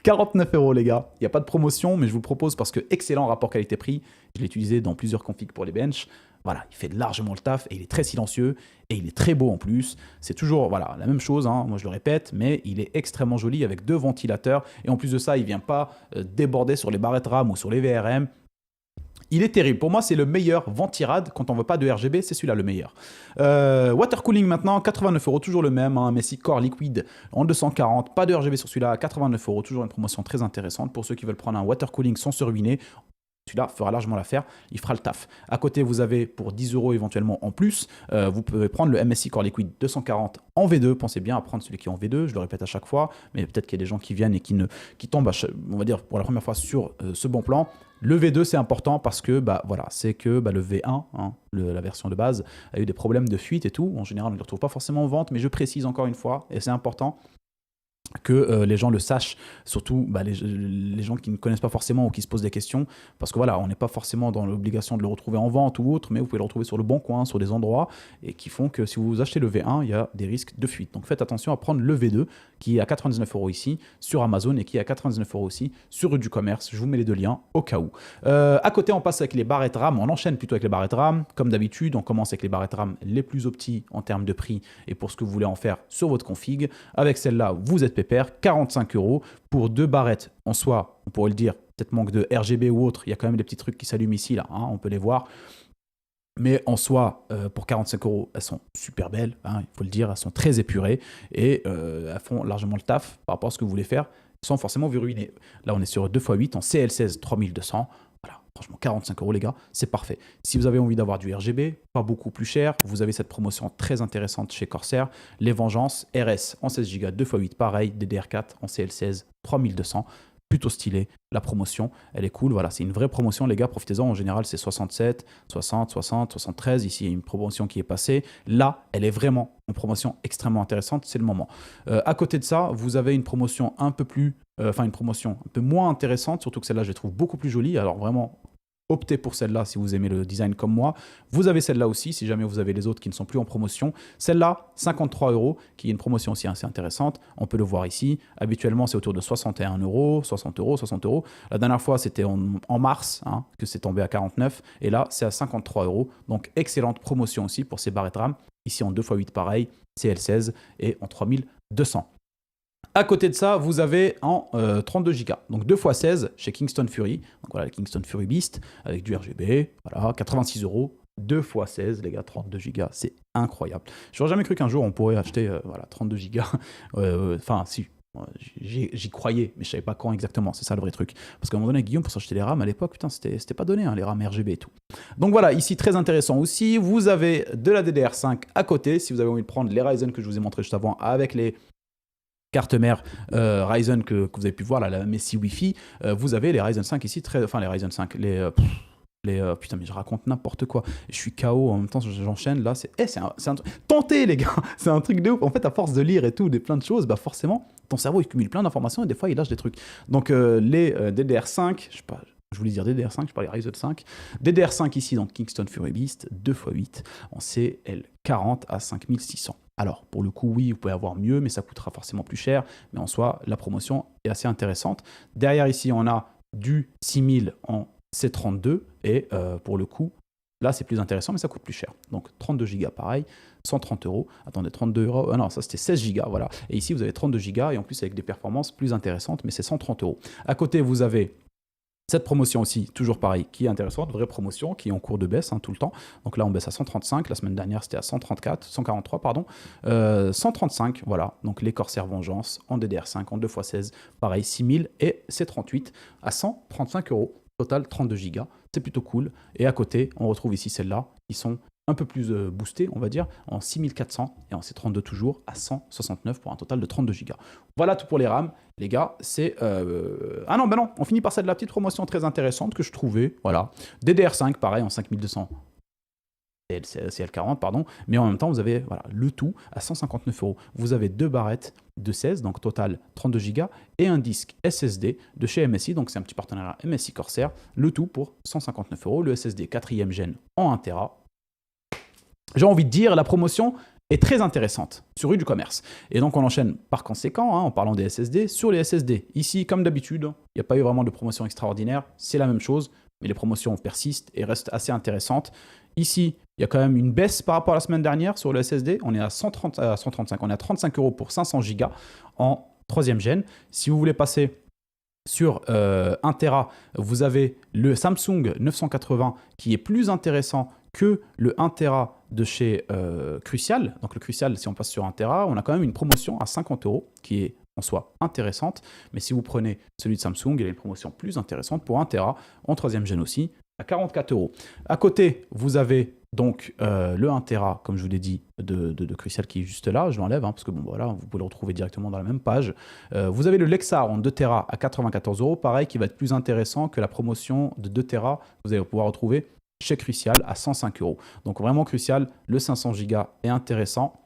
49 € les gars, il n'y a pas de promotion, mais je vous le propose parce que excellent rapport qualité-prix. Je l'ai utilisé dans plusieurs configs pour les benches. Voilà, il fait largement le taf et il est très silencieux et il est très beau en plus. C'est toujours voilà, la même chose, moi je le répète, mais il est extrêmement joli avec deux ventilateurs. Et en plus de ça, il ne vient pas déborder sur les barrettes RAM ou sur les VRM. Il est terrible. Pour moi, c'est le meilleur ventirad. Quand on ne veut pas de RGB, c'est celui-là le meilleur. Water cooling maintenant, 89 €, toujours le même. Messi Core Liquid en 240. Pas de RGB sur celui-là, 89 €. Toujours une promotion très intéressante. Pour ceux qui veulent prendre un water cooling sans se ruiner, celui-là fera largement l'affaire, il fera le taf. À côté, vous avez pour 10 € éventuellement en plus, vous pouvez prendre le MSI Core Liquid 240 en V2. Pensez bien à prendre celui qui est en V2, je le répète à chaque fois, mais peut-être qu'il y a des gens qui viennent et qui tombent, on va dire, pour la première fois sur ce bon plan. Le V2, c'est important parce que voilà, c'est que le V1, la version de base, a eu des problèmes de fuite et tout. En général, on ne les retrouve pas forcément en vente, mais je précise encore une fois, et c'est important, que les gens le sachent, surtout les gens qui ne connaissent pas forcément ou qui se posent des questions, parce que voilà, on n'est pas forcément dans l'obligation de le retrouver en vente ou autre, mais vous pouvez le retrouver sur le bon coin, sur des endroits, et qui font que si vous achetez le V1, il y a des risques de fuite. Donc faites attention à prendre le V2, qui est à 99 € ici, sur Amazon, et qui est à 99 € aussi, sur Rue du Commerce. Je vous mets les deux liens, au cas où. À côté, on passe avec les barrettes RAM, on enchaîne plutôt avec les barrettes RAM. Comme d'habitude, on commence avec les barrettes RAM les plus optis en termes de prix, et pour ce que vous voulez en faire sur votre config. Avec celle-là, vous êtes pépère, 45 € pour deux barrettes. En soi, on pourrait le dire, peut-être manque de RGB ou autre, il y a quand même des petits trucs qui s'allument ici, là, on peut les voir. Mais en soi, pour 45 €, elles sont super belles, il faut le dire, elles sont très épurées et elles font largement le taf par rapport à ce que vous voulez faire sans forcément vous ruiner. Là, on est sur 2x8 en CL16 3200. Voilà, franchement, 45 € les gars, c'est parfait. Si vous avez envie d'avoir du RGB, pas beaucoup plus cher, vous avez cette promotion très intéressante chez Corsair, les Vengeances RS en 16 Go 2x8, pareil, DDR4 en CL16 3200. Plutôt stylé, la promotion, elle est cool, voilà, c'est une vraie promotion les gars, profitez-en, en général c'est 67, 60, 60, 73, ici il y a une promotion qui est passée, là elle est vraiment une promotion extrêmement intéressante, c'est le moment. À côté de ça, vous avez une promotion un peu moins intéressante, surtout que celle-là je la trouve beaucoup plus jolie, alors vraiment optez pour celle-là si vous aimez le design comme moi. Vous avez celle-là aussi, si jamais vous avez les autres qui ne sont plus en promotion. Celle-là, 53 €, qui est une promotion aussi assez intéressante. On peut le voir ici. Habituellement, c'est autour de 61 €, 60 €, 60 €. La dernière fois, c'était en mars que c'est tombé à 49. Et là, c'est à 53 €. Donc, excellente promotion aussi pour ces barrettes RAM. Ici, en 2x8 pareil, CL16 et en 3200. À côté de ça, vous avez en 32 Go, donc 2x16 chez Kingston Fury. Donc voilà, le Kingston Fury Beast avec du RGB, voilà, 86 €, 2x16, les gars, 32 Go, c'est incroyable. Je n'aurais jamais cru qu'un jour on pourrait acheter 32 Go. Enfin, si, J'y croyais, mais je savais pas quand exactement. C'est ça le vrai truc. Parce qu'à un moment donné, Guillaume, pour s'acheter les RAM à l'époque, putain, c'était pas donné, hein, les RAM RGB et tout. Donc voilà, ici, très intéressant aussi. Vous avez de la DDR5 à côté. Si vous avez envie de prendre les Ryzen que je vous ai montré juste avant avec les cartes mères Ryzen que vous avez pu voir, là, la Messi Wi-Fi, vous avez les Ryzen 5 ici, enfin les Ryzen 5, putain, mais je raconte n'importe quoi. Je suis KO en même temps, j'enchaîne là. Tentez, les gars. C'est un truc de ouf. En fait, à force de lire et tout, plein de choses, bah forcément, ton cerveau il cumule plein d'informations et des fois il lâche des trucs. Donc les DDR5, je sais pas. Je voulais dire DDR5, je parlais Ryzen 5. DDR5 ici, donc Kingston Fury Beast, 2x8 en CL40 à 5600. Alors, pour le coup, oui, vous pouvez avoir mieux, mais ça coûtera forcément plus cher. Mais en soi, la promotion est assez intéressante. Derrière ici, on a du 6000 en C32 et pour le coup, là c'est plus intéressant mais ça coûte plus cher. Donc 32 Go pareil, 130 €. Attendez, 32 €, ah non, ça c'était 16 Go, voilà. Et ici vous avez 32 Go et en plus avec des performances plus intéressantes, mais c'est 130 €. À côté, vous avez cette promotion aussi, toujours pareil, qui est intéressante, vraie promotion, qui est en cours de baisse tout le temps. Donc là, on baisse à 135. La semaine dernière, c'était à 143, pardon. 135, voilà. Donc les Corsair Vengeance en DDR5, en 2x16, pareil, 6000 et C38 à 135 €. Total, 32 Go. C'est plutôt cool. Et à côté, on retrouve ici celles-là, qui sont un peu plus boostées, on va dire, en 6400 et en C32 toujours à 169 pour un total de 32 Go. Voilà tout pour les RAM. Les gars, c'est... Ah non, ben non, on finit par celle de la petite promotion très intéressante que je trouvais. Voilà. DDR5, pareil, en 5200. CL40, pardon, mais en même temps, vous avez voilà, le tout à 159 €. Vous avez deux barrettes de 16, donc total 32 Go, et un disque SSD de chez MSI, donc c'est un petit partenariat MSI Corsair, le tout pour 159 €. Le SSD 4e gen en 1 Tera. J'ai envie de dire, la promotion est très intéressante sur rue du commerce. Et donc on enchaîne par conséquent, en parlant des SSD, sur les SSD. Ici, comme d'habitude, il n'y a pas eu vraiment de promotion extraordinaire, c'est la même chose, mais les promotions persistent et restent assez intéressantes. Ici, il y a quand même une baisse par rapport à la semaine dernière sur le SSD. On est à 135, on est à 35 € pour 500 Go en 3e gen. Si vous voulez passer sur 1 Tera, vous avez le Samsung 980 qui est plus intéressant que le 1 Tera de chez Crucial. Donc le Crucial, si on passe sur 1 Tera, on a quand même une promotion à 50 € qui est en soi intéressante. Mais si vous prenez celui de Samsung, il y a une promotion plus intéressante pour 1 Tera en 3e gen aussi, à 44 €. À côté, vous avez donc le 1 Tera, comme je vous l'ai dit, de Crucial qui est juste là. Je l'enlève, parce que bon, voilà, vous pouvez le retrouver directement dans la même page. Vous avez le Lexar en 2 Tera à 94 €, pareil, qui va être plus intéressant que la promotion de 2 Tera que vous allez pouvoir retrouver chez Crucial à 105 €. Donc vraiment Crucial, le 500 Go est intéressant.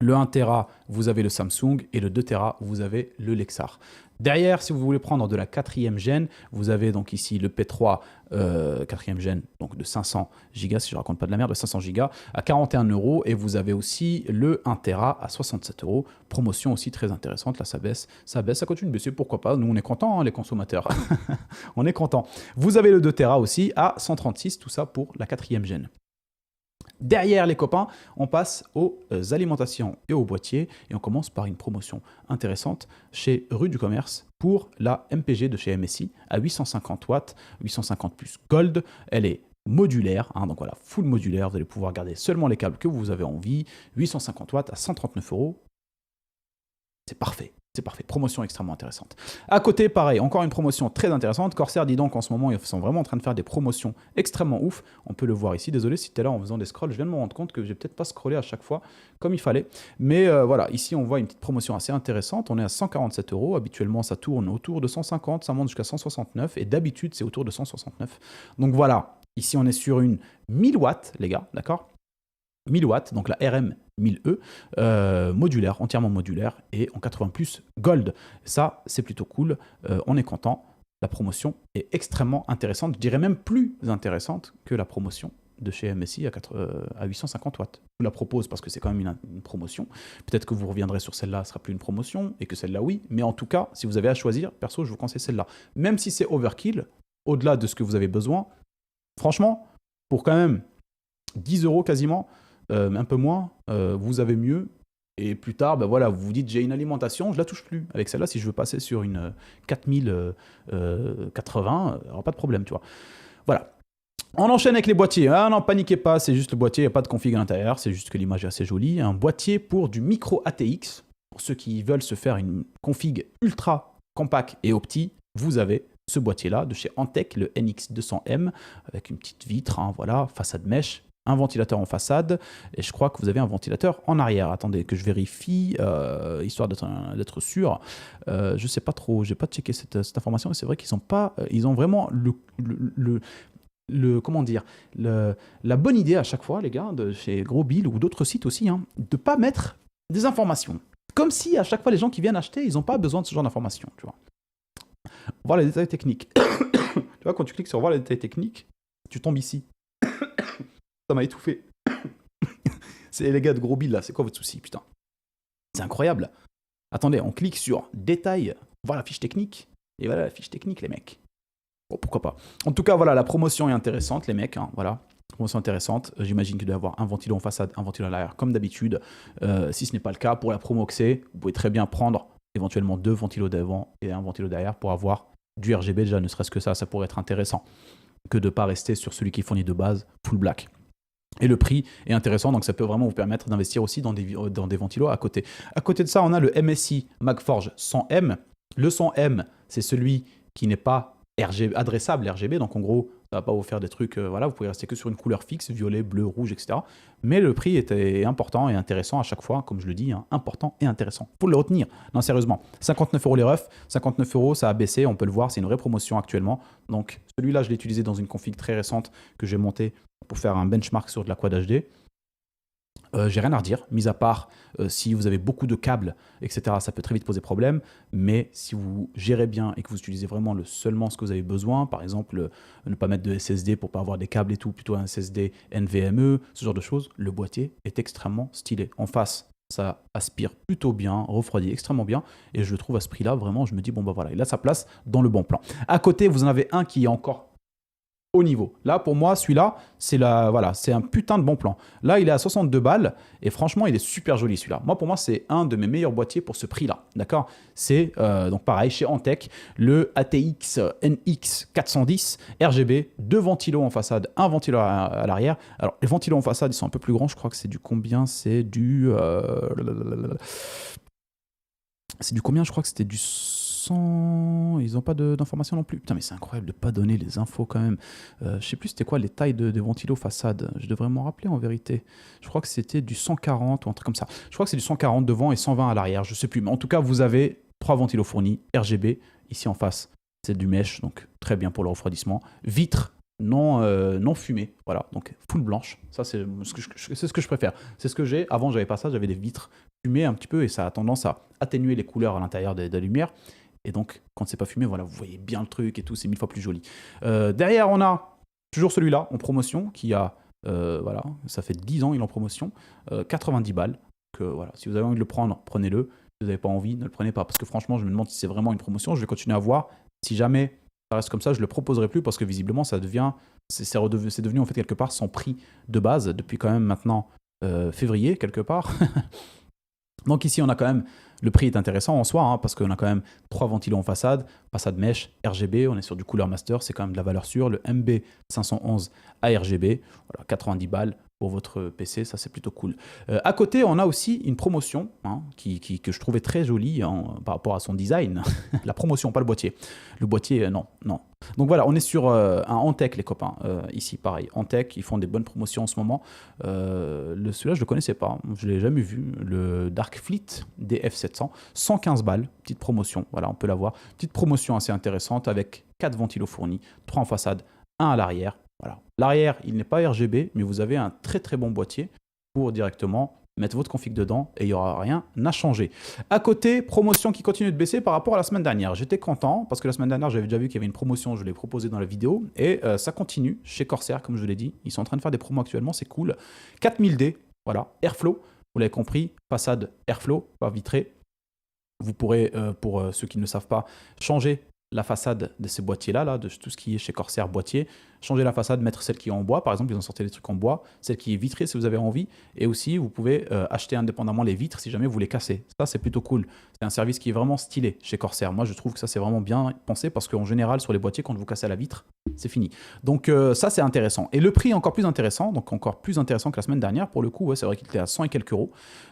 Le 1 Tera, vous avez le Samsung et le 2 Tera, vous avez le Lexar. Derrière, si vous voulez prendre de la 4e gen, vous avez donc ici le P3 4e gen, donc de 500 Go, si je ne raconte pas de la merde, de 500 Go à 41 € et vous avez aussi le 1 Tera à 67 €. Promotion aussi très intéressante, là ça baisse, ça continue de baisser, pourquoi pas, nous on est contents les consommateurs, on est contents. Vous avez le 2 Tera aussi à 136, tout ça pour la 4e gen. Derrière les copains, on passe aux alimentations et aux boîtiers et on commence par une promotion intéressante chez Rue du Commerce pour la MPG de chez MSI à 850 watts, 850 plus Gold. Elle est modulaire, donc voilà, full modulaire, vous allez pouvoir garder seulement les câbles que vous avez envie, 850 watts à 139 €. C'est parfait. C'est parfait, promotion extrêmement intéressante. À côté, pareil, encore une promotion très intéressante. Corsair dit donc en ce moment, ils sont vraiment en train de faire des promotions extrêmement ouf. On peut le voir ici. Désolé si tu es là en faisant des scrolls. Je viens de me rendre compte que j'ai peut-être pas scrollé à chaque fois comme il fallait. Mais voilà, ici on voit une petite promotion assez intéressante. On est à 147 €. Habituellement, ça tourne autour de 150, ça monte jusqu'à 169. Et d'habitude, c'est autour de 169. Donc voilà, ici on est sur une 1000 watts, les gars, d'accord ? 1000 watts, donc la RM 1000E, modulaire, entièrement modulaire, et en 80 plus Gold. Ça, c'est plutôt cool, on est content. La promotion est extrêmement intéressante, je dirais même plus intéressante que la promotion de chez MSI à 850 watts. Je vous la propose parce que c'est quand même une promotion. Peut-être que vous reviendrez sur celle-là, ce ne sera plus une promotion, et que celle-là, oui. Mais en tout cas, si vous avez à choisir, perso, je vous conseille celle-là. Même si c'est overkill, au-delà de ce que vous avez besoin, franchement, pour quand même 10 € quasiment, un peu moins, vous avez mieux. Et plus tard, ben voilà, vous vous dites, j'ai une alimentation, je ne la touche plus. Avec celle-là, si je veux passer sur une 4080, il n'y aura pas de problème, tu vois. Voilà. On enchaîne avec les boîtiers. Ah non, paniquez pas, c'est juste le boîtier, il n'y a pas de config à l'intérieur, c'est juste que l'image est assez jolie. Un boîtier pour du micro ATX. pour ceux qui veulent se faire une config ultra compact et opti, vous avez ce boîtier-là de chez Antec, le NX200M, avec une petite vitre, hein, voilà, façade mèche, un ventilateur en façade, et je crois que vous avez un ventilateur en arrière. Attendez que je vérifie, histoire d'être sûr. Je sais pas trop, j'ai pas checké cette information, mais c'est vrai qu'ils ont pas, ils ont vraiment comment dire, la bonne idée à chaque fois, les gars, de chez Gros Bill ou d'autres sites aussi, hein, de pas mettre des informations. Comme si à chaque fois les gens qui viennent acheter, ils n'ont pas besoin de ce genre d'informations, tu vois. Voir les détails techniques. Tu vois, quand tu cliques sur voir les détails techniques, tu tombes ici. Ça m'a étouffé. C'est les gars de Gros Bill là, c'est quoi votre souci, putain? C'est incroyable. Attendez, on clique sur détails, voir la fiche technique, et voilà la fiche technique, les mecs. Bon, pourquoi pas. En tout cas, voilà, la promotion est intéressante, les mecs, hein, voilà. Promotion intéressante. J'imagine qu'il doit y avoir un ventilo en façade, un ventilo à l'arrière, comme d'habitude. Si ce n'est pas le cas, pour la promo que c'est, vous pouvez très bien prendre éventuellement 2 ventilos devant et un ventilo derrière pour avoir du RGB. Déjà, ne serait-ce que ça pourrait être intéressant que de ne pas rester sur celui qui est fourni de base, full black. Et le prix est intéressant, donc ça peut vraiment vous permettre d'investir aussi dans des ventilos à côté. À côté de ça, on a le MSI MagForge 100M. Le 100M, c'est celui qui n'est pas adressable RGB, donc en gros, ça va pas vous faire des trucs, voilà, vous pouvez rester que sur une couleur fixe, violet, bleu, rouge, etc. Mais le prix était important et intéressant à chaque fois, comme je le dis, hein, important et intéressant. Faut le retenir, non sérieusement. 59 € les refs, 59 €, ça a baissé, on peut le voir, c'est une vraie promotion actuellement. Donc celui-là, je l'ai utilisé dans une config très récente que j'ai montée pour faire un benchmark sur de la Quad HD. J'ai rien à redire, mis à part si vous avez beaucoup de câbles, etc., ça peut très vite poser problème, mais si vous gérez bien et que vous utilisez vraiment seulement ce que vous avez besoin, par exemple, ne pas mettre de SSD pour pas avoir des câbles et tout, plutôt un SSD NVMe, ce genre de choses, le boîtier est extrêmement stylé. En face, ça aspire plutôt bien, refroidit extrêmement bien, et je le trouve à ce prix-là, vraiment, je me dis, bon bah voilà, il a sa place dans le bon plan. À côté, vous en avez un qui est encore au niveau. Là, pour moi, celui-là, voilà, c'est un putain de bon plan. Là, il est à 62 balles et franchement, il est super joli celui-là. Moi, pour moi, c'est un de mes meilleurs boîtiers pour ce prix-là. D'accord? C'est donc pareil chez Antec, le ATX NX 410 RGB, 2 ventilos en façade, un ventilo à l'arrière. Alors, les ventilos en façade, ils sont un peu plus grands. Je crois que c'est du combien? C'est du combien? Je crois que c'était du 100... Ils n'ont pas d'informations non plus. Putain, mais c'est incroyable de ne pas donner les infos quand même. Je sais plus c'était quoi les tailles de ventilos façade. Je devrais m'en rappeler en vérité. Je crois que c'était du 140 ou un truc comme ça. Je crois que c'est du 140 devant et 120 à l'arrière. Je sais plus. Mais en tout cas, vous avez 3 ventilos fournis. RGB. Ici en face, c'est du mesh. Donc très bien pour le refroidissement. Vitre non fumée. Voilà. Donc full blanche. Ça, c'est ce que je préfère. C'est ce que j'ai. Avant, j'avais pas ça. J'avais des vitres fumées un petit peu et ça a tendance à atténuer les couleurs à l'intérieur de la lumière. Et donc, quand c'est pas fumé, voilà, vous voyez bien le truc et tout, c'est 1000 fois plus joli. Derrière, on a toujours celui-là en promotion qui a, voilà, ça fait 10 ans il est en promotion, 90 balles. Que, voilà, si vous avez envie de le prendre, prenez-le. Si vous n'avez pas envie, ne le prenez pas. Parce que franchement, je me demande si c'est vraiment une promotion. Je vais continuer à voir. Si jamais ça reste comme ça, je le proposerai plus parce que visiblement, ça devient, c'est devenu en fait quelque part son prix de base depuis quand même maintenant février quelque part. Donc ici, on a quand même, le prix est intéressant en soi, hein, parce qu'on a quand même 3 ventilos en façade mèche, RGB, on est sur du Cooler Master, c'est quand même de la valeur sûre, le MB511 ARGB, voilà, 90 balles pour votre PC, ça c'est plutôt cool. À côté, on a aussi une promotion hein, que je trouvais très jolie hein, par rapport à son design. La promotion, pas le boîtier. Le boîtier, non. Donc voilà, on est sur un Antec, les copains. Ici, pareil, Antec, ils font des bonnes promotions en ce moment. Celui-là, je ne le connaissais pas, je ne l'ai jamais vu. Le Dark Fleet DF700, 115 balles, petite promotion. Voilà, on peut l'avoir. Petite promotion assez intéressante avec 4 ventilos fournis, 3 en façade, 1 à l'arrière. Voilà. L'arrière, il n'est pas RGB, mais vous avez un très très bon boîtier pour directement mettre votre config dedans et il n'y aura rien à changer. À côté, promotion qui continue de baisser par rapport à la semaine dernière. J'étais content parce que la semaine dernière, j'avais déjà vu qu'il y avait une promotion, je l'ai proposé dans la vidéo et ça continue chez Corsair, comme je l'ai dit. Ils sont en train de faire des promos actuellement, c'est cool. 4000D, voilà, Airflow, vous l'avez compris, façade Airflow, pas vitré. Vous pourrez, pour ceux qui ne le savent pas, changer la façade de ces boîtiers-là, là, de tout ce qui est chez Corsair boîtier, changer la façade, mettre celle qui est en bois, par exemple, ils ont sorti des trucs en bois, celle qui est vitrée si vous avez envie, et aussi vous pouvez acheter indépendamment les vitres si jamais vous les cassez. Ça, c'est plutôt cool. C'est un service qui est vraiment stylé chez Corsair. Moi, je trouve que ça, c'est vraiment bien pensé parce qu'en général, sur les boîtiers, quand vous cassez la vitre, c'est fini. Donc ça, c'est intéressant. Et le prix est encore plus intéressant, donc encore plus intéressant que la semaine dernière. Pour le coup, ouais, c'est vrai qu'il était à 100 et quelques euros.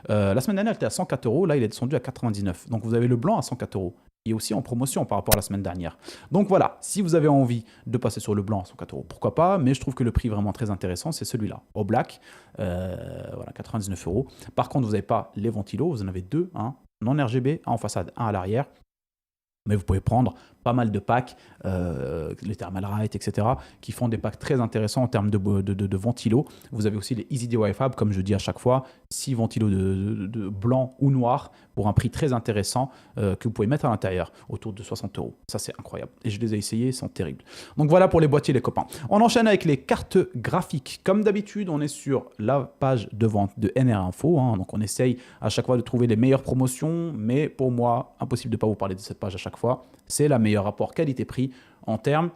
La semaine dernière, il était à 104 euros. Là, il est descendu à 99. Donc vous avez le blanc à 104 euros. Il est aussi en promotion par rapport à la semaine dernière. Donc voilà, si vous avez envie de passer sur le blanc à 104 euros, pourquoi pas, mais je trouve que le prix vraiment très intéressant, c'est celui-là, au black, voilà, 99 euros. Par contre, vous n'avez pas les ventilos, vous en avez deux, un non RGB, un en façade, un à l'arrière. Mais vous pouvez prendre pas mal de packs, les Thermalright, etc., qui font des packs très intéressants en termes de ventilos. Vous avez aussi les Easy DIY Fab, comme je dis à chaque fois, 6 ventilos de blanc ou noir pour un prix très intéressant que vous pouvez mettre à l'intérieur, autour de 60 euros. Ça, c'est incroyable. Et je les ai essayés, ils sont terribles. Donc voilà pour les boîtiers, les copains. On enchaîne avec les cartes graphiques. Comme d'habitude, on est sur la page de vente de NR Info. Hein, donc on essaye à chaque fois de trouver les meilleures promotions, mais pour moi, impossible de ne pas vous parler de cette page à chaque fois. C'est la meilleure rapport qualité-prix en termes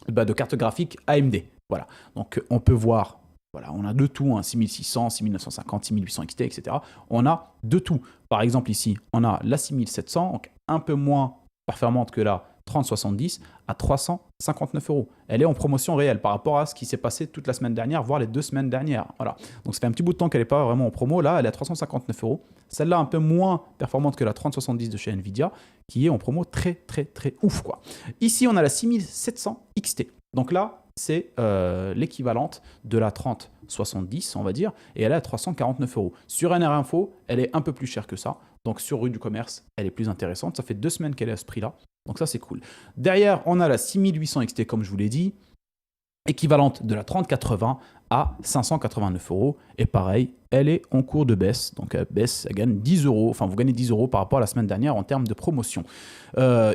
de cartes graphiques AMD. Voilà. Donc on peut voir, voilà, on a de tout, hein, 6600, 6950, 6800 XT, etc. On a de tout. Par exemple ici, on a la 6700, donc un peu moins performante que la 3070 à 359 euros. Elle est en promotion réelle par rapport à ce qui s'est passé toute la semaine dernière, voire les 2 semaines dernières. Voilà. Donc ça fait un petit bout de temps qu'elle n'est pas vraiment en promo. Là, elle est à 359 euros. Celle-là, un peu moins performante que la 3070 de chez Nvidia, qui est en promo très, très, très ouf, quoi. Ici, on a la 6700 XT. Donc là, c'est l'équivalente de la 3070, on va dire, et elle est à 349 euros. Sur NR Info, elle est un peu plus chère que ça. Donc sur Rue du Commerce, elle est plus intéressante. Ça fait 2 semaines qu'elle est à ce prix-là. Donc ça, c'est cool. Derrière, on a la 6800 XT, comme je vous l'ai dit, équivalente de la 3080 à 589 euros. Et pareil, elle est en cours de baisse. Donc elle baisse, elle gagne 10 euros. Enfin, vous gagnez 10 euros par rapport à la semaine dernière en termes de promotion.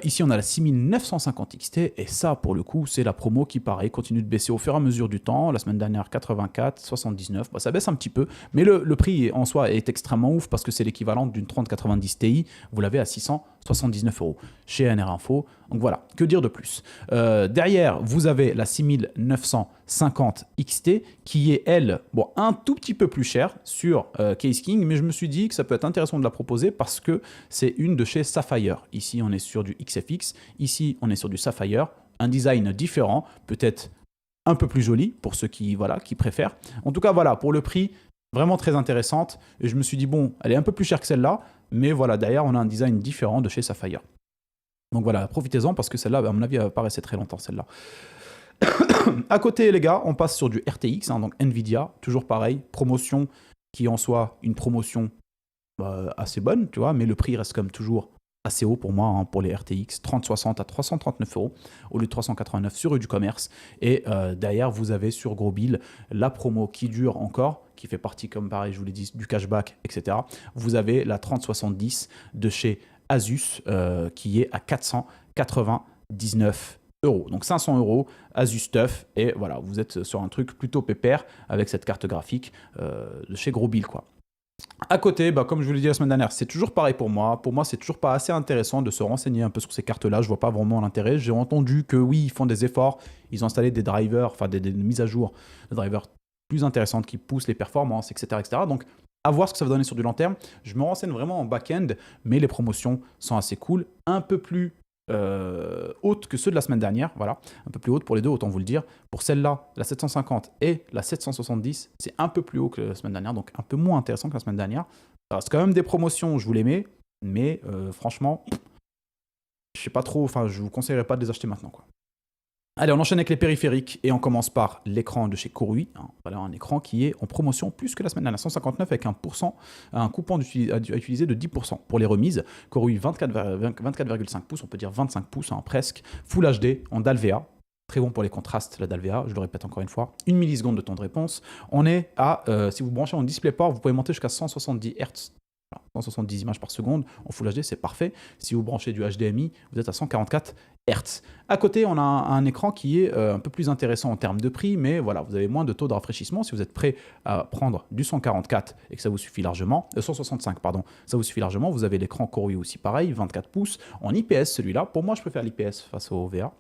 Ici, on a la 6950 XT. Et ça, pour le coup, c'est la promo qui, pareil, continue de baisser au fur et à mesure du temps. La semaine dernière, 84, 79. Bah, ça baisse un petit peu. Mais le prix en soi est extrêmement ouf parce que c'est l'équivalent d'une 3090 Ti. Vous l'avez à 679 euros chez NR Info. Donc voilà, que dire de plus. Derrière, vous avez la 6950 XT qui est, elle, bon, un tout petit peu plus chère sur Case King, mais je me suis dit que ça peut être intéressant de la proposer parce que c'est une de chez Sapphire. Ici, on est sur du XFX. Ici, on est sur du Sapphire. Un design différent, peut-être un peu plus joli pour ceux qui, voilà, qui préfèrent. En tout cas, voilà, pour le prix, vraiment très intéressante. Et je me suis dit, bon, elle est un peu plus chère que celle-là, mais voilà, derrière, on a un design différent de chez Sapphire. Donc voilà, profitez-en parce que celle-là, à mon avis, elle va pas rester très longtemps, celle-là. À côté, les gars, on passe sur du RTX, hein, donc Nvidia, toujours pareil, promotion qui en soit une promotion assez bonne, tu vois, mais le prix reste comme toujours assez haut pour moi, hein, pour les RTX, 3060 à 339 euros au lieu de 389 sur Rue du Commerce. Et derrière, vous avez sur Gros Bill la promo qui dure encore, qui fait partie, comme pareil, je vous l'ai dit, du cashback, etc. Vous avez la 3070 de chez Asus qui est à 499 euros. Donc 500 euros, Asus TUF, et voilà, vous êtes sur un truc plutôt pépère avec cette carte graphique de chez Gros Bill, quoi. À côté, comme je vous l'ai dit la semaine dernière, c'est toujours pareil pour moi. Pour moi, c'est toujours pas assez intéressant de se renseigner un peu sur ces cartes-là. Je vois pas vraiment l'intérêt. J'ai entendu que oui, ils font des efforts. Ils ont installé des drivers, enfin des mises à jour de drivers plus intéressantes qui poussent les performances, etc., etc. Donc, à voir ce que ça va donner sur du long terme. Je me renseigne vraiment en back-end, mais les promotions sont assez cool. Un peu plus hautes que ceux de la semaine dernière, voilà, un peu plus hautes pour les deux, autant vous le dire. Pour celle-là, la 750 et la 770, c'est un peu plus haut que la semaine dernière, donc un peu moins intéressant que la semaine dernière. C'est quand même des promotions, je vous les mets, mais franchement, je sais pas trop, enfin, je vous conseillerais pas de les acheter maintenant, quoi. Allez, on enchaîne avec les périphériques et on commence par l'écran de chez Kurui. Voilà un écran qui est en promotion plus que la semaine dernière, 159 avec un coupon à utiliser de 10% pour les remises. Kurui 24,5 pouces, on peut dire 25 pouces, hein, presque, Full HD en DALVA. Très bon pour les contrastes, la DALVA, je le répète encore une fois. 1 milliseconde de temps de réponse. On est à, si vous branchez en DisplayPort, vous pouvez monter jusqu'à 170 Hz. Voilà. 170 images par seconde en Full HD, c'est parfait. Si vous branchez du HDMI, vous êtes à 144 Hz. À côté, on a un écran qui est un peu plus intéressant en termes de prix, mais voilà, vous avez moins de taux de rafraîchissement. Si vous êtes prêt à prendre du 144 et que ça vous suffit largement, 165 pardon, ça vous suffit largement, vous avez l'écran Koryu aussi pareil, 24 pouces, en IPS celui-là. Pour moi, je préfère l'IPS face au VA.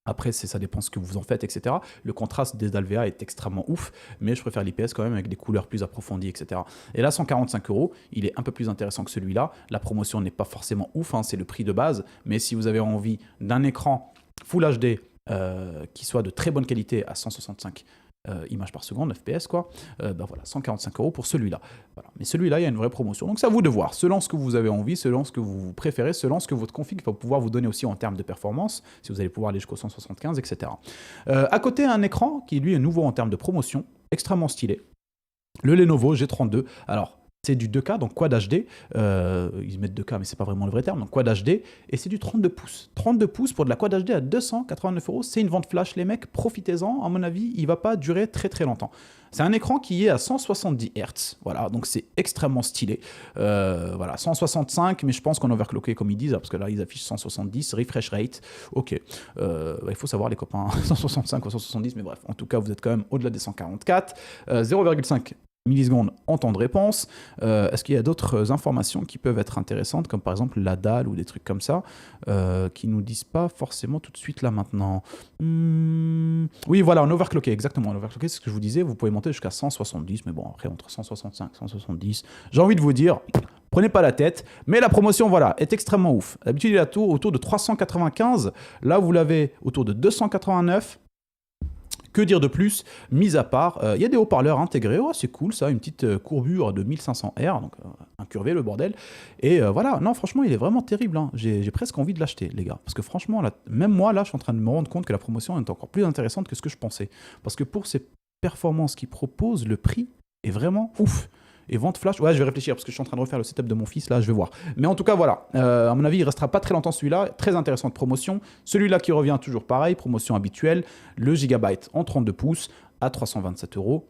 Après, ça dépend ce que vous en faites, etc. Le contraste des Alvea est extrêmement ouf, mais je préfère l'IPS quand même avec des couleurs plus approfondies, etc. Et là, 145 €, il est un peu plus intéressant que celui-là. La promotion n'est pas forcément ouf, hein, c'est le prix de base, mais si vous avez envie d'un écran Full HD qui soit de très bonne qualité à 165 images par seconde, FPS quoi, ben voilà, 145 € pour celui-là. Voilà. Mais celui-là, il y a une vraie promotion. Donc c'est à vous de voir, selon ce que vous avez envie, selon ce que vous préférez, selon ce que votre config va pouvoir vous donner aussi en termes de performance, si vous allez pouvoir aller jusqu'au 175, etc. À côté, un écran qui lui est nouveau en termes de promotion, extrêmement stylé. Le Lenovo G32. Alors, c'est du 2K, donc Quad HD. Ils mettent 2K, mais c'est pas vraiment le vrai terme. Donc Quad HD. Et c'est du 32 pouces. 32 pouces pour de la Quad HD à 289 €. C'est une vente flash, les mecs. Profitez-en. À mon avis, il va pas durer très très longtemps. C'est un écran qui est à 170 Hz. Voilà, donc c'est extrêmement stylé. Voilà, 165, mais je pense qu'on a overclocké comme ils disent, parce que là, ils affichent 170. Refresh rate. Ok. Il faut savoir, les copains, 165 ou 170, mais bref. En tout cas, vous êtes quand même au-delà des 144. 0,5 millisecondes en temps de réponse. Est-ce qu'il y a d'autres informations qui peuvent être intéressantes, comme par exemple la dalle ou des trucs comme ça, qui nous disent pas forcément tout de suite là maintenant. Oui, voilà, en overclocké, exactement. En overclocké, c'est ce que je vous disais, vous pouvez monter jusqu'à 170, mais bon, après, entre 165 et 170, j'ai envie de vous dire, prenez pas la tête, mais la promotion, voilà, est extrêmement ouf. D'habitude, il est autour de 395, là, vous l'avez autour de 289. Que dire de plus, mis à part, il y a des haut-parleurs intégrés, oh, c'est cool ça, une petite courbure de 1500 R, donc incurvé le bordel, et voilà, non franchement il est vraiment terrible, hein. J'ai presque envie de l'acheter les gars, parce que franchement, là, même moi là je suis en train de me rendre compte que la promotion est encore plus intéressante que ce que je pensais, parce que pour ces performances qu'il propose, le prix est vraiment ouf. Et vente flash, ouais, je vais réfléchir parce que je suis en train de refaire le setup de mon fils, là, je vais voir. Mais en tout cas, voilà, à mon avis, il restera pas très longtemps celui-là. Très intéressante promotion. Celui-là qui revient toujours pareil, promotion habituelle, le Gigabyte en 32 pouces à 327 €.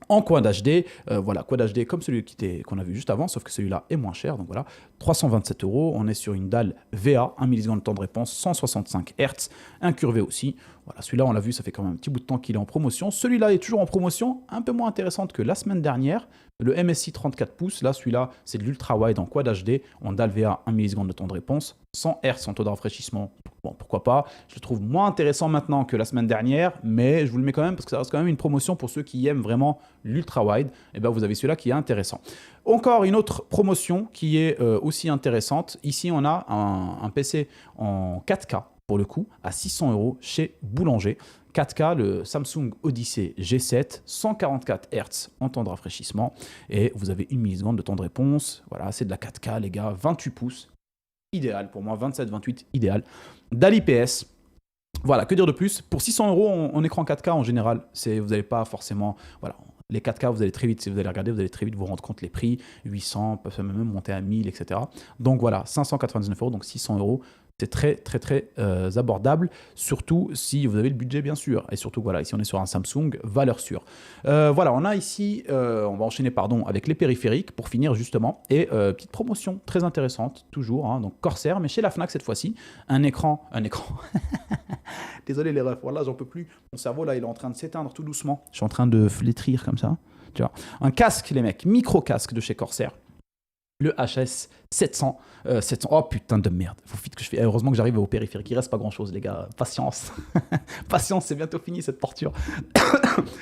En Quad HD, voilà, Quad HD comme celui qu'on a vu juste avant, sauf que celui-là est moins cher, donc voilà, 327 €, on est sur une dalle VA, 1 milliseconde de temps de réponse, 165 Hz, incurvé aussi, voilà, celui-là on l'a vu, ça fait quand même un petit bout de temps qu'il est en promotion, celui-là est toujours en promotion, un peu moins intéressante que la semaine dernière, le MSI 34 pouces, là celui-là c'est de l'ultra wide en Quad HD, en dalle VA, 1 milliseconde de temps de réponse, 100 Hz en taux de rafraîchissement, bon pourquoi pas, je le trouve moins intéressant maintenant que la semaine dernière, mais je vous le mets quand même parce que ça reste quand même une promotion pour ceux qui aiment vraiment l'ultra wide, et bien vous avez celui-là qui est intéressant. Encore une autre promotion qui est aussi intéressante, ici on a un PC en 4K pour le coup, à 600 € chez Boulanger. 4K, le Samsung Odyssey G7, 144 Hz en temps de rafraîchissement, et vous avez 1 milliseconde de temps de réponse. Voilà, c'est de la 4K les gars, 28 pouces, idéal pour moi, 27-28, idéal. Dalle IPS. Voilà, que dire de plus? Pour 600 € en écran 4K en général, vous n'allez pas forcément... Voilà, les 4K, vous allez très vite, si vous allez regarder, vous allez très vite vous rendre compte les prix, 800, peuvent même monter à 1000, etc. Donc voilà, 599 €, donc 600 €. C'est très, très, très abordable, surtout si vous avez le budget, bien sûr. Et surtout, voilà, ici, on est sur un Samsung, valeur sûre. Voilà, on a ici, on va enchaîner, pardon, avec les périphériques pour finir, justement. Et petite promotion très intéressante, toujours, hein, donc Corsair, mais chez la Fnac cette fois-ci. Un écran. Désolé les refs, voilà, j'en peux plus. Mon cerveau, là, il est en train de s'éteindre tout doucement. Je suis en train de flétrir comme ça. Tu vois. Un casque, les mecs, micro-casque de chez Corsair. Le HS 700, oh putain de merde, faut vite que je fais. Heureusement que j'arrive au périphérique, il reste pas grand chose les gars, patience, patience, c'est bientôt fini cette torture.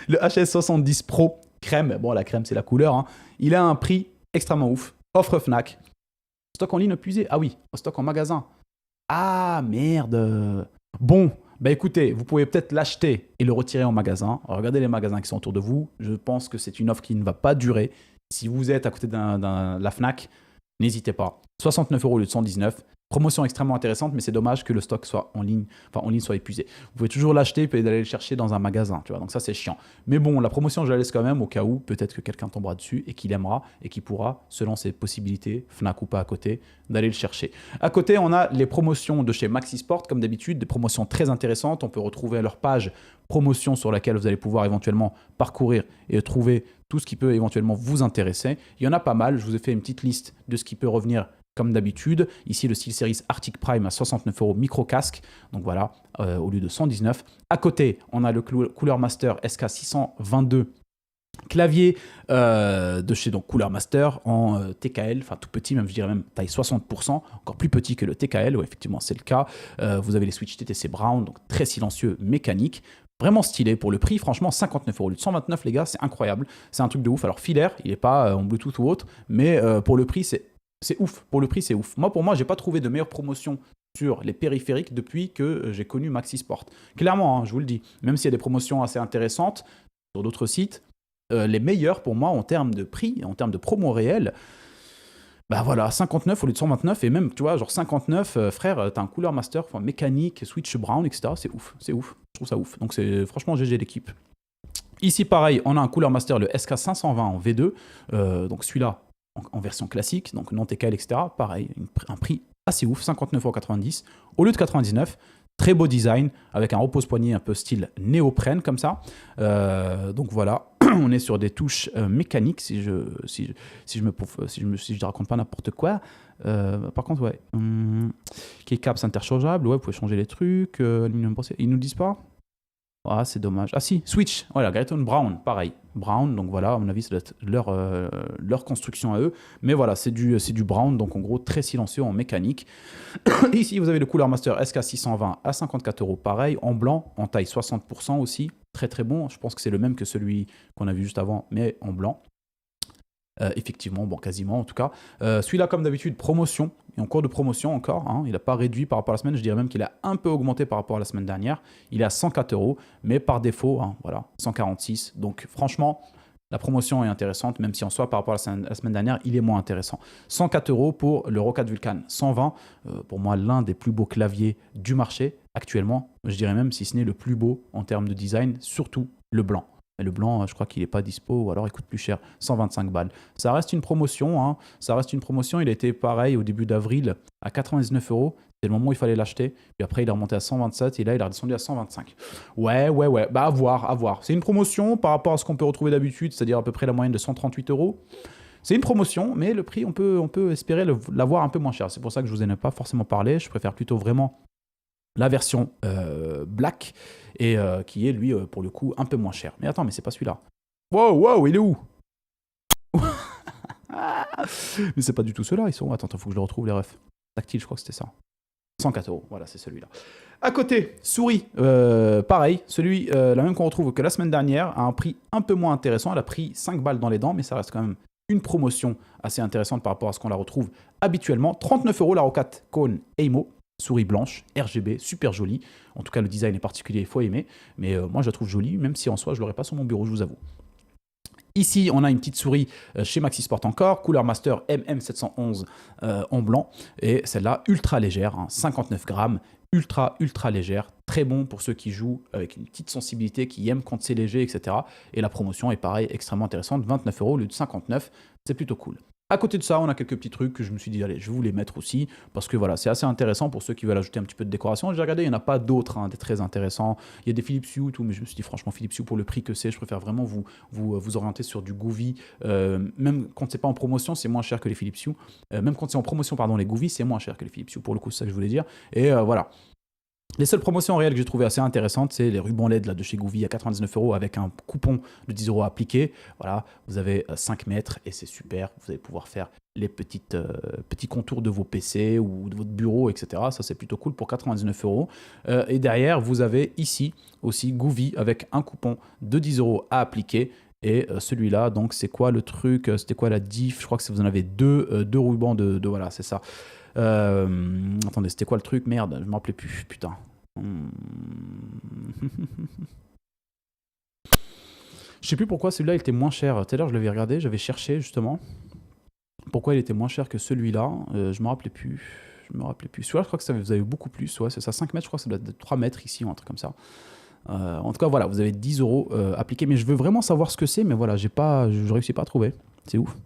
Le HS 70 Pro crème, bon la crème c'est la couleur, hein. Il a un prix extrêmement ouf, offre Fnac, stock en ligne épuisé, ah oui, stock en magasin, ah merde, bon. Bah écoutez, vous pouvez peut-être l'acheter et le retirer en magasin. Regardez les magasins qui sont autour de vous, je pense que c'est une offre qui ne va pas durer. Si vous êtes à côté de la Fnac, n'hésitez pas. 69 € au lieu de 119, Promotion extrêmement intéressante, mais c'est dommage que le stock soit en ligne soit épuisé. Vous pouvez toujours l'acheter et d'aller le chercher dans un magasin, tu vois. Donc ça, c'est chiant. Mais bon, la promotion, je la laisse quand même au cas où peut-être que quelqu'un tombera dessus et qu'il aimera et qui pourra, selon ses possibilités, Fnac ou pas à côté, d'aller le chercher. À côté, on a les promotions de chez Maxi Sport, comme d'habitude, des promotions très intéressantes. On peut retrouver leur page promotion sur laquelle vous allez pouvoir éventuellement parcourir et trouver tout ce qui peut éventuellement vous intéresser. Il y en a pas mal. Je vous ai fait une petite liste de ce qui peut revenir comme d'habitude. Ici, le SteelSeries Arctic Prime à 69 € micro-casque. Donc voilà, au lieu de 119. À côté, on a le Cooler Master SK622 clavier de chez donc Cooler Master en TKL, enfin tout petit, même je dirais même taille 60%, encore plus petit que le TKL, où effectivement c'est le cas. Vous avez les switches TTC Brown, donc très silencieux, mécanique. Vraiment stylé pour le prix, franchement 59 € au lieu de 129, les gars, c'est incroyable. C'est un truc de ouf. Alors filaire, il n'est pas en Bluetooth ou autre, mais pour le prix, c'est ouf. Pour le prix, c'est ouf. Pour moi, j'ai pas trouvé de meilleure promotion sur les périphériques depuis que j'ai connu Maxi Sport. Clairement, hein, je vous le dis, même s'il y a des promotions assez intéressantes sur d'autres sites, les meilleurs pour moi en termes de prix, en termes de promo réelle, bah voilà, 59 au lieu de 129, et même, tu vois, genre 59, frère, t'as un Cooler Master, mécanique, Switch Brown, etc. C'est ouf, c'est ouf. Je trouve ça ouf. Donc c'est franchement GG l'équipe. Ici, pareil, on a un Cooler Master, le SK520 en V2, donc celui-là, en version classique, donc non TKL, etc. Pareil, un prix assez ouf, 59,90 € au lieu de 99. Très beau design, avec un repose-poignet un peu style néoprène comme ça. Donc voilà, on est sur des touches mécaniques, si je raconte pas n'importe quoi. Par contre, ouais, keycaps interchangeables, ouais, vous pouvez changer les trucs. Ils nous disent pas. Ah, c'est dommage. Ah si, Switch, voilà, Grayton Brown, pareil. Brown, donc voilà, à mon avis, ça doit être leur construction à eux. Mais voilà, c'est du Brown, donc en gros, très silencieux en mécanique. Ici, vous avez le Cooler Master SK620 à 54 €, pareil, en blanc, en taille 60% aussi. Très très bon, je pense que c'est le même que celui qu'on a vu juste avant, mais en blanc. Effectivement, bon, quasiment en tout cas. Celui-là, comme d'habitude, promotion, et en cours de promotion encore, hein, il n'a pas réduit par rapport à la semaine, je dirais même qu'il a un peu augmenté par rapport à la semaine dernière. Il est à 104 €, mais par défaut, hein, voilà, 146. Donc franchement, la promotion est intéressante, même si en soi, par rapport à la semaine dernière, il est moins intéressant. 104 € pour le Roccat Vulcan 120, pour moi l'un des plus beaux claviers du marché actuellement. Je dirais même si ce n'est le plus beau en termes de design, surtout le blanc. Et le blanc, je crois qu'il n'est pas dispo, ou alors il coûte plus cher, 125 balles. Ça reste une promotion, hein. Ça reste une promotion. Il était pareil au début d'avril à 99 €. C'est le moment où il fallait l'acheter. Puis après, il est remonté à 127 et là, il est redescendu à 125. Ouais. Bah, à voir. C'est une promotion par rapport à ce qu'on peut retrouver d'habitude, c'est-à-dire à peu près la moyenne de 138 €. C'est une promotion, mais le prix, on peut espérer l'avoir un peu moins cher. C'est pour ça que je vous en ai pas forcément parlé. Je préfère plutôt vraiment la version black et qui est lui pour le coup un peu moins cher. Mais attends, mais c'est pas celui-là. Wow, il est où? Mais c'est pas du tout ceux-là, ils sont. Attends, faut que je le retrouve les refs. Tactile, je crois que c'était ça. 104 €, voilà, c'est celui-là. À côté, souris, pareil, celui la même qu'on retrouve que la semaine dernière, à un prix un peu moins intéressant. Elle a pris 5 balles dans les dents, mais ça reste quand même une promotion assez intéressante par rapport à ce qu'on la retrouve habituellement. 39 € la Roccat Kone Eimo. Souris blanche, RGB, super jolie. En tout cas, le design est particulier, il faut aimer. Mais moi, je la trouve jolie, même si en soi, je ne l'aurais pas sur mon bureau, je vous avoue. Ici, on a une petite souris chez Maxi Sport encore, Cooler Master MM711 en blanc. Et celle-là, ultra légère, hein, 59 grammes, ultra légère. Très bon pour ceux qui jouent avec une petite sensibilité, qui aiment quand c'est léger, etc. Et la promotion est pareil, extrêmement intéressante, 29 € au lieu de 59. C'est plutôt cool. À côté de ça, on a quelques petits trucs que je me suis dit, allez, je vais vous les mettre aussi, parce que voilà, c'est assez intéressant pour ceux qui veulent ajouter un petit peu de décoration. J'ai regardé, il n'y en a pas d'autres, hein, des très intéressants. Il y a des Philips Hue, tout, mais je me suis dit, franchement, Philips Hue, pour le prix que c'est, je préfère vraiment vous orienter sur du Govee. Même quand c'est pas en promotion, c'est moins cher que les Philips Hue. Même quand c'est en promotion, pardon, les Govee, c'est moins cher que les Philips Hue, pour le coup, c'est ça que je voulais dire. Et voilà. Les seules promotions réelles que j'ai trouvées assez intéressantes, c'est les rubans LED là, de chez Govee à 99 € avec un coupon de 10 € appliqué. Voilà, vous avez 5 mètres et c'est super. Vous allez pouvoir faire les petits contours de vos PC ou de votre bureau, etc. Ça, c'est plutôt cool pour 99 €. Et derrière, vous avez ici aussi Govee avec un coupon de 10 € à appliquer. Et celui-là, donc, c'est quoi le truc? C'était quoi la diff? Je crois que vous en avez deux rubans de voilà, c'est ça. Attendez, c'était quoi le truc? Merde, je me rappelais plus, putain. Je sais plus pourquoi celui-là était moins cher. Tout à l'heure, je l'avais regardé, j'avais cherché justement pourquoi il était moins cher que celui-là. Je me rappelais plus. Je me rappelais plus. Celui-là, je crois que ça, vous avez beaucoup plus. Ouais, c'est ça, 5 mètres, je crois que ça doit être 3 mètres ici ou un truc comme ça. En tout cas, voilà, vous avez 10 € appliqués. Mais je veux vraiment savoir ce que c'est. Mais voilà, je réussis pas à trouver. C'est ouf.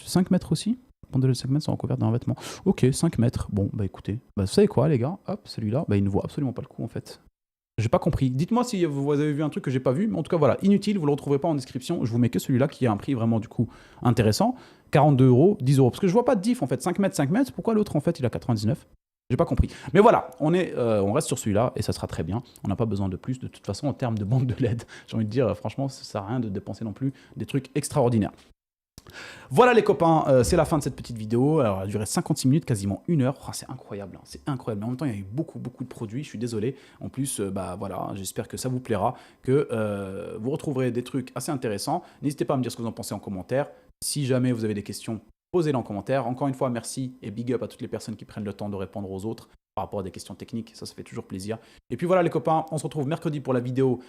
5 mètres aussi. Pendant les 5 mètres sont recouverts d'un vêtement. Ok, 5 mètres. Bon, bah écoutez. Bah, vous savez quoi, les gars? Hop, celui-là, bah, il ne vaut absolument pas le coup, en fait. J'ai pas compris. Dites-moi si vous avez vu un truc que j'ai pas vu. Mais en tout cas, voilà, inutile, vous le retrouverez pas en description. Je vous mets que celui-là qui a un prix vraiment, du coup, intéressant. 42 €, 10 €. Parce que je vois pas de diff, en fait. 5 mètres, 5 mètres. Pourquoi l'autre, en fait, il a 99? J'ai pas compris. Mais voilà, on reste sur celui-là et ça sera très bien. On n'a pas besoin de plus. De toute façon, en termes de bande de LED, j'ai envie de dire, franchement, ça sert à rien de dépenser non plus des trucs extraordinaires. Voilà les copains, c'est la fin de cette petite vidéo. Alors, elle a duré 56 minutes, quasiment 1 heure. Oh, c'est incroyable, hein, c'est incroyable. Mais en même temps, il y a eu beaucoup de produits, je suis désolé. En plus, bah voilà, j'espère que ça vous plaira, que vous retrouverez des trucs assez intéressants. N'hésitez pas à me dire ce que vous en pensez en commentaire. Si jamais vous avez des questions, posez-les en commentaire. Encore une fois, merci et big up à toutes les personnes qui prennent le temps de répondre aux autres par rapport à des questions techniques, ça fait toujours plaisir. Et puis voilà les copains, on se retrouve mercredi pour la vidéo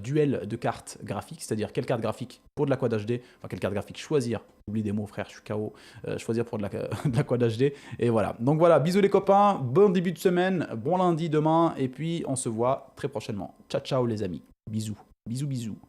duel de cartes graphiques, c'est-à-dire quelle carte graphique pour de la quad HD, enfin quelle carte graphique choisir, oublie des mots frère, je suis KO, choisir pour de la quad HD, et voilà. Donc voilà, bisous les copains, bon début de semaine, bon lundi demain, et puis on se voit très prochainement. Ciao ciao les amis, bisous, bisous bisous.